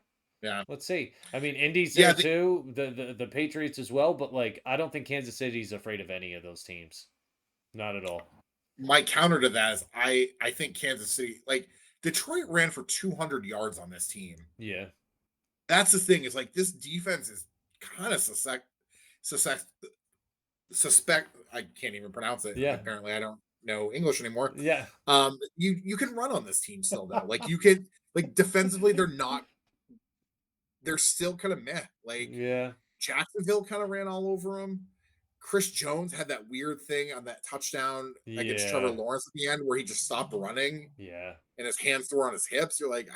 Yeah. Let's see. I mean, Indy's Yeah. there too, the Patriots as well, but like I don't think Kansas City's afraid of any of those teams. Not at all. My counter to that is I think Kansas City, like Detroit ran for 200 yards on this team. Yeah. That's the thing, is like this defense is kind of suspect suspect I can't even pronounce it. Yeah. Apparently I don't know English anymore. Yeah. You can run on this team still though. Like you can, like defensively they're still kind of meh. Like Yeah. Jacksonville kind of ran all over them. Chris Jones had that weird thing on that touchdown against Trevor Yeah. Lawrence at the end where he just stopped running Yeah. and his hands were on his hips. You're like,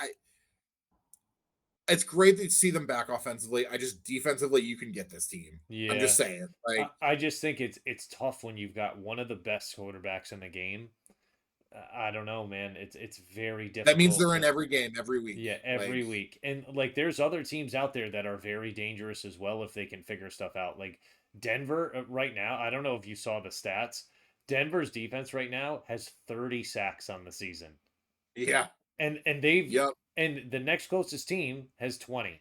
it's great to see them back offensively. I just defensively, you can get this team. I'm Yeah. just saying. Like I just think it's tough when you've got one of the best quarterbacks in the game. I don't know, man. It's very that means difficult they're in to. every game every week. Yeah, Like, every week. And like there's other teams out there that are very dangerous as well if they can figure stuff out. Like Denver right now, I don't know if you saw the stats. Denver's defense right now has 30 sacks on the season. yeah, And they've yep. and the next closest team has 20.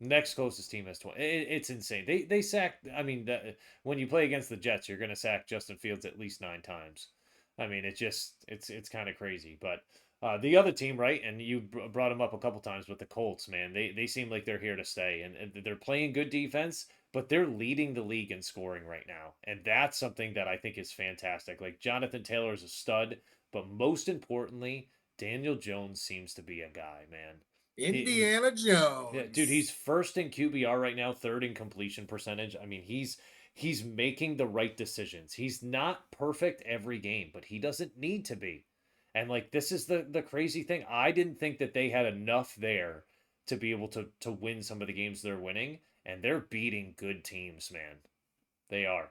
Next closest team has 20. It's insane. They sack. I mean, when you play against the Jets, you're going to sack Justin Fields at least 9 times. I mean, it's kind of crazy. But the other team, right? And you brought them up a couple times with the Colts, man. They seem like they're here to stay, and they're playing good defense, but they're leading the league in scoring right now, and that's something that I think is fantastic. Like Jonathan Taylor is a stud, but most importantly, Daniel Jones seems to be a guy, man. He Indiana yeah, dude, he's Jones. first in QBR right now, third in completion percentage. I mean, he's making the right decisions. He's not perfect every game, but he doesn't need to be. And like this is the crazy thing. I didn't think that they had enough there to be able to win some of the games they're winning, and they're beating good teams, man. They are.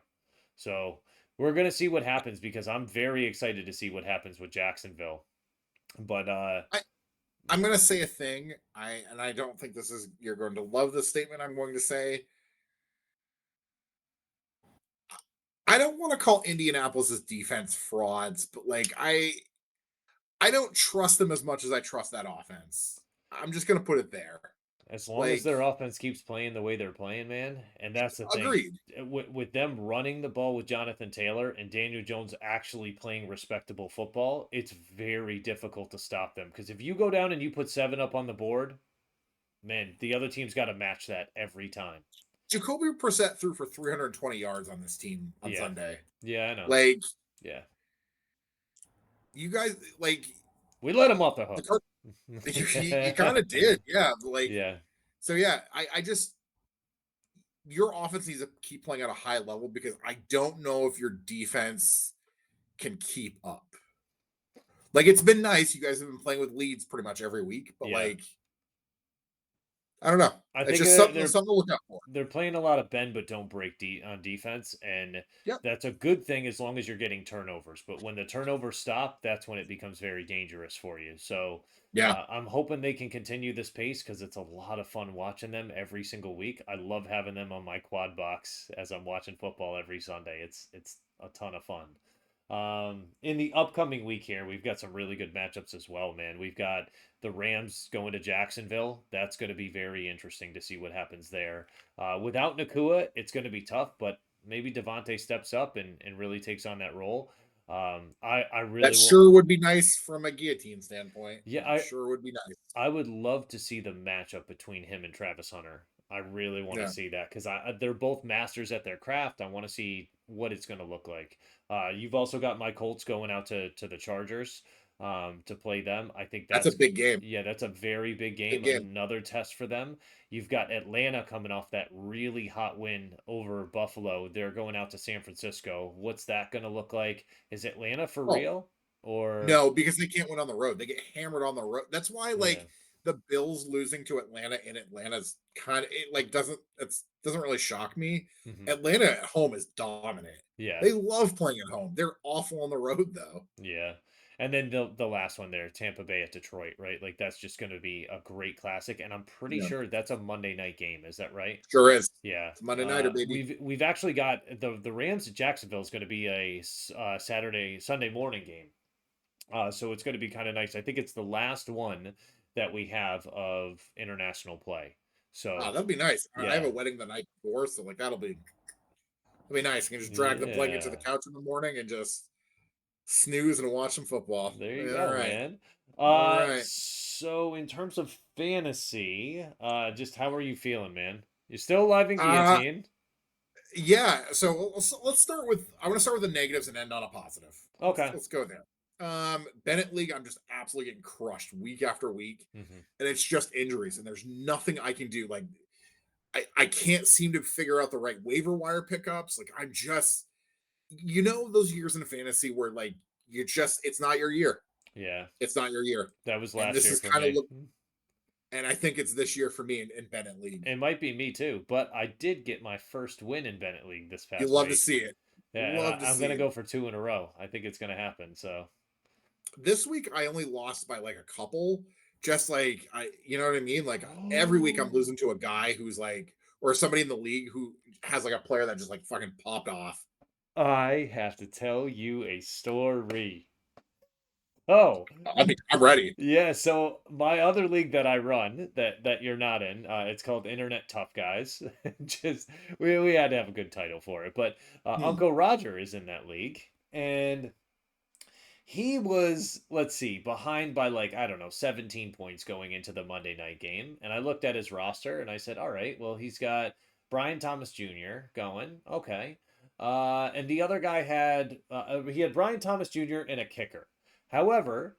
So, we're going to see what happens because I'm very excited to see what happens with Jacksonville. But I, I'm gonna say a thing. I don't think this is, you're going to love this statement I'm going to say. I don't want to call Indianapolis's defense frauds, but like I don't trust them as much as I trust that offense. I'm just gonna put it there. as long as Like, their offense keeps playing the way they're playing, man, and that's the thing. agreed. With them running the ball with Jonathan Taylor and Daniel Jones actually playing respectable football, it's very difficult to stop them. Because if you go down and you put 7 up on the board, man, the other team's got to match that every time. Jacoby Brissett threw for 320 yards on this team on Yeah. Sunday. Yeah, I know. Like, Yeah. you guys, like We let him off the the hook. you kind of did, yeah. Like, Yeah. so yeah, I just, your offense needs to keep playing at a high level because I don't know if your defense can keep up. Like, it's been nice. You guys have been playing with leads pretty much every week, but Yeah. like, I don't know. I It's think just something to look out for. they're playing a lot of bend but don't break on defense, and Yep. that's a good thing as long as you're getting turnovers. But when the turnovers stop, that's when it becomes very dangerous for you. So Yeah. I'm hoping they can continue this pace because it's a lot of fun watching them every single week. I love having them on my quad box as I'm watching football every Sunday. It's a ton of fun. In the upcoming week here, we've got some really good matchups as well, man. We've got the Rams going to Jacksonville. That's going to be very interesting to see what happens there. Without Nakua, it's going to be tough, but maybe Devontae steps up and really takes on that role. I That really want, sure would be nice from a guillotine standpoint. yeah, That sure would be nice. I would love to see the matchup between him and Travis Hunter. I really want to Yeah. see that because they're both masters at their craft. I want to see what it's going to look like. You've also got my Colts going out to the Chargers to play them. I think That's a that's big game. yeah, that's a very big Big game. game. Another test for them. You've got Atlanta coming off that really hot win over Buffalo. They're going out to San Francisco. What's that going to look like? Is Atlanta for Oh, real or no, because they can't win on the road. They get hammered on the road. That's why, yeah, like, the Bills losing to Atlanta in Atlanta's kind of it like doesn't really shock me. Mhm. Atlanta at home is dominant. Yeah. They love playing at home. They're awful on the road though. Yeah. And then the last one there, Tampa Bay at Detroit, right? Like that's just going to be a great classic, and I'm pretty Yeah, sure that's a Monday night game. Is that right? sure is. Yeah. It's Monday nighter, baby. We've actually got the Rams at Jacksonville is going to be a Sunday morning game. So it's going to be kind of nice. I think it's the last one that we have of international play. Oh, So that'd be nice. I have yeah, a wedding the night before, so like that'll be nice. You can just drag the blanket to the yeah. couch in the morning and just snooze and watch some football. There you All go, right. man. All right. So in terms of fantasy, just how are you feeling, man? You're still alive in Uh guillotine. yeah. So let's start with I want to start with the negatives and end on a positive. Let's Okay. let's go there. Bennett League, I'm just absolutely getting crushed week after week. Hmm. And it's just injuries, and there's nothing I can do. Like I can't seem to figure out the right waiver wire pickups. Like I'm just those years in fantasy where like you just it's not your year. Yeah, It's not your year. that was And last this year is for kind of me. look and I think it's this year for me in Bennett League. It might be me too, but I did get my first win in Bennett League this You past love to week. see it. Yeah, and Love to I'm see gonna it. go for two in a row. I think it's gonna happen. So This week I only lost by like a couple. Just like you know what I mean? Like every week I'm oh, losing to a guy who's like or somebody in the league who has like a player that just like fucking popped off. I have to tell you a story. Oh, I'm ready. yeah, so my other league that I run that you're not in, it's called Internet Tough Guys. Just we had to have a good title for it, but Hmm. Uncle Roger is in that league, and he was, let's see, behind by like I don't know 17 points going into the Monday night game, and I looked at his roster and I said, all right, well he's got Brian Thomas Jr. going, okay, and the other guy had he had Brian Thomas Jr. and a kicker. However,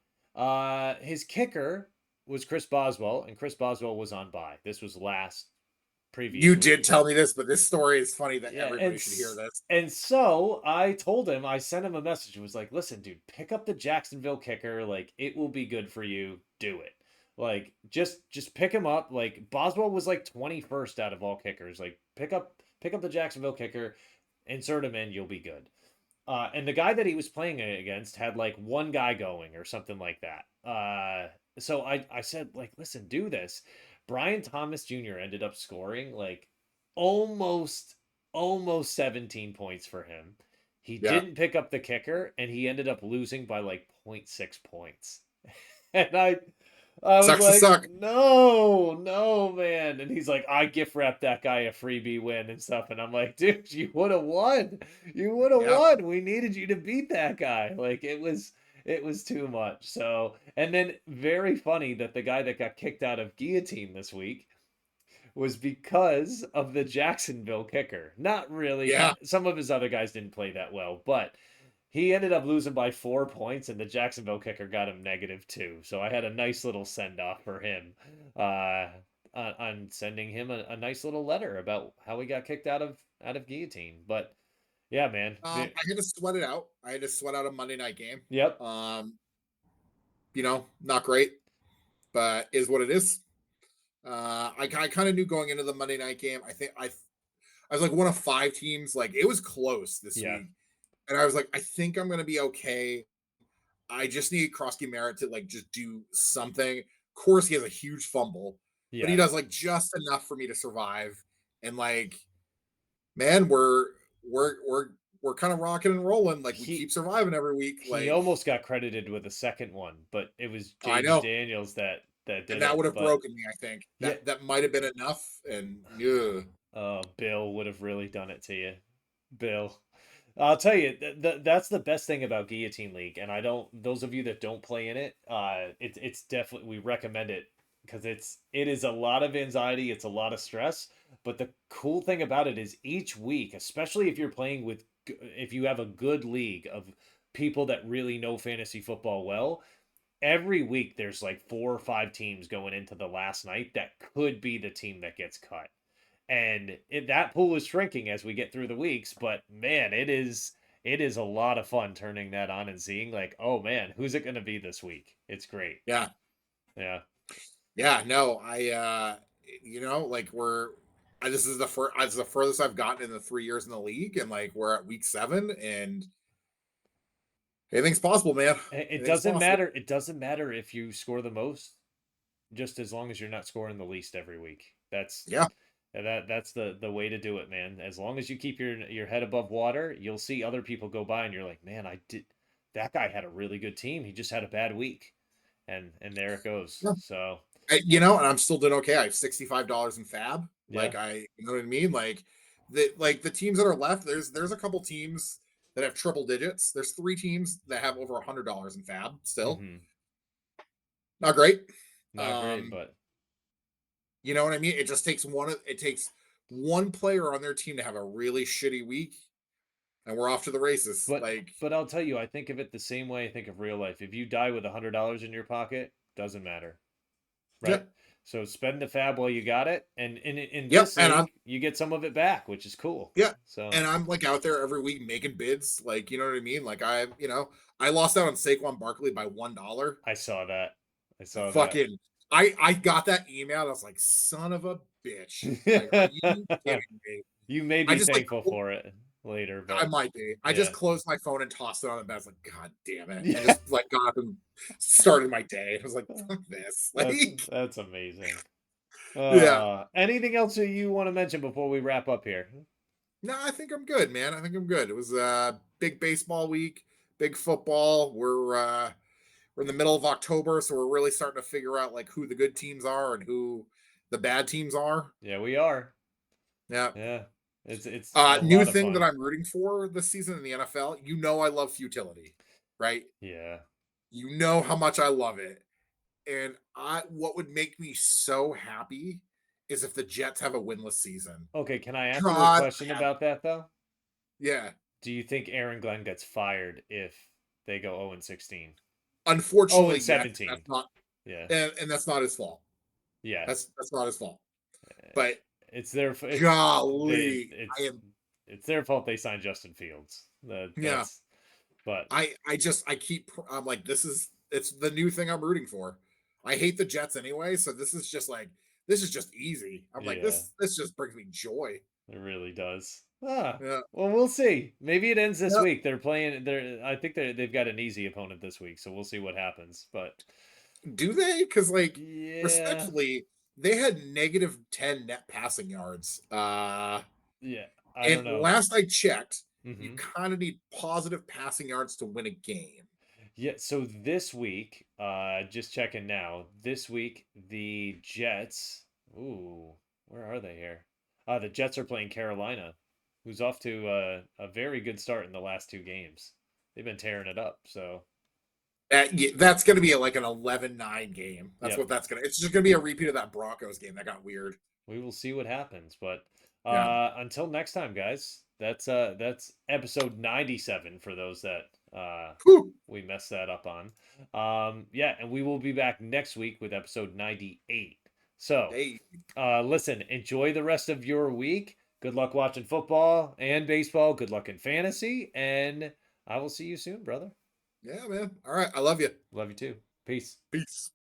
his kicker was Chris Boswell, and Chris Boswell was on bye. This was last You previous did week. tell me this, but this story is funny that Yeah, everybody should hear this. and so I told him, I sent him a message. It was like, listen, dude, pick up the Jacksonville kicker. Like, it will be good for you. Do it. Like, just pick him up. Like Boswell was like 21st out of all kickers. Like, pick up the Jacksonville kicker, insert him in, you'll be good. And the guy that he was playing against had like one guy going or something like that. So I said like, listen, do this. Brian Thomas Jr. ended up scoring like almost almost 17 points for him. He Yeah. didn't pick up the kicker and he ended up losing by like 0.6 points. And I was Sucks to like, suck. no, no, man. And he's like, I gift wrapped that guy a freebie win and stuff. And I'm like, dude, you would have won. You would have Yeah. won. We needed you to beat that guy. Like it was too much. So, and then very funny that the guy that got kicked out of guillotine this week was because of the Jacksonville kicker. Not really. Yeah. Some of his other guys didn't play that well, but he ended up losing by 4 points, and the Jacksonville kicker got him -2. So I had a nice little send off for him, uh, on sending him a nice little letter about how he got kicked out of guillotine. But yeah, man. I had to sweat it out. I had to sweat out a Monday night game. Yep. Um, not great, but is what it is. I kind of knew going into the Monday night game. I was like one of five teams. Like it was close this Yeah. week, and I was like, I think I'm gonna be okay. I just need Krosky Merritt to like just do something. Of course, he has a huge fumble, but he Yeah. does like just enough for me to survive. And like, man, we're we're kind of rocking and rolling. Like we He keep surviving every week. he Like almost got credited with a second one, but it was I James know, Daniels that and did that it. would have But broken me. I think yeah, that might have been enough. And yeah, Bill would have really done it to you. Bill. I'll tell you, that's the best thing about Guillotine League, and I don't. Those of you that don't play in it, it's definitely we recommend it because it is a lot of anxiety, it's a lot of stress. But the cool thing about it is each week, especially if you're playing with, if you have a good league of people that really know fantasy football well, every week there's like 4 or 5 teams going into the last night that could be the team that gets cut, and that pool is shrinking as we get through the weeks. But man, it is a lot of fun turning that on and seeing like, oh man, who's it going to be this week? It's great. yeah. Yeah. Yeah, no, like this is the furthest I've gotten in the 3 years in the league, and like we're at week 7, and anything's possible, man. It Anything's doesn't possible. matter. It doesn't matter if you score the most, just as long as you're not scoring the least every week. Yeah, That's the way to do it, man. As long as you keep your head above water, you'll see other people go by and you're like, "Man, I did that guy had a really good team. He just had a bad week." And there it goes. yeah. So, And I'm still doing okay. I have $65 in Fab. yeah. You know what I mean? The teams that are left. There's a couple teams that have triple digits. There's 3 teams that have over $100 in Fab. Still Mhm. not great. Not great, Um, but you know what I mean? It takes one player on their team to have a really shitty week, and we're off to the races. but but I'll tell you, I think of it the same way I think of real life. If you die with $100 in your pocket, doesn't matter. Right? Yep, So spend the fab while you got it, and in yep, this and I'm league, you get some of it back, which is cool. yeah, So and I'm like out there every week making bids. You know what I mean? I lost out on Saquon Barkley by $1. I saw that. I saw that. Fucking, I got that email. And I was like, son of a bitch. Like, are you kidding me? You may I be just thanful for it later, I but might be. I just yeah. closed my phone and tossed it on the bed. I was like, God damn it. And Yeah. just like got up and started my day. I was like, fuck this. That's amazing. Yeah. Anything else that you want to mention before we wrap up here? No, I think I'm good, man. I think I'm good. It was a big baseball week, big football. We're in the middle of October, so we're really starting to figure out like who the good teams are and who the bad teams are. Yeah, we are. Yeah. Yeah. It's a New lot of thing that fun. I'm rooting for this season in the NFL. You know I love futility, right? Yeah. You know how much I love it. And I what would make me so happy is if the Jets have a winless season. Okay, can I ask you a God, question about that though? yeah. Do you think Aaron Glenn gets fired if they go 0 and 16? 0 Unfortunately, and yes, 17. Yeah. and that's not his fault. Yeah. That's not his fault. But It's their golly, I am it's their fault they signed Justin Fields. yeah. That's but I'm like, it's the new thing I'm rooting for. I hate the Jets anyway, so this is just easy. I'm like, yeah, this just brings me joy. it really does. Ah, Yeah. well, we'll see. Maybe it ends this Yeah. week. They're playing. I think they've got an easy opponent this week, so we'll see what happens. But Do they? Because yeah, respectfully, they had -10 net passing yards. yeah, I And don't know. last I checked, you Hmm. kind of need positive passing yards to win a game. Yeah, so this week, just checking now. This week, the Jets. Ooh, where are they here? The Jets are playing Carolina, who's off to a very good start in the last 2 games. They've been tearing it up. So, Yeah, that's going to be like an 11-9 game. That's yep, what that's going to. It's just going to be a repeat of that Broncos game that got weird. we will see what happens. But Yeah. until next time, guys. That's episode 97 for those that Whew. we messed that up on. Yeah, and we will be back next week with episode 98. So, Hey, listen, enjoy the rest of your week. Good luck watching football and baseball. Good luck in fantasy. And I will see you soon, brother. yeah, man. All right. I love you. Love you too. Peace. Peace.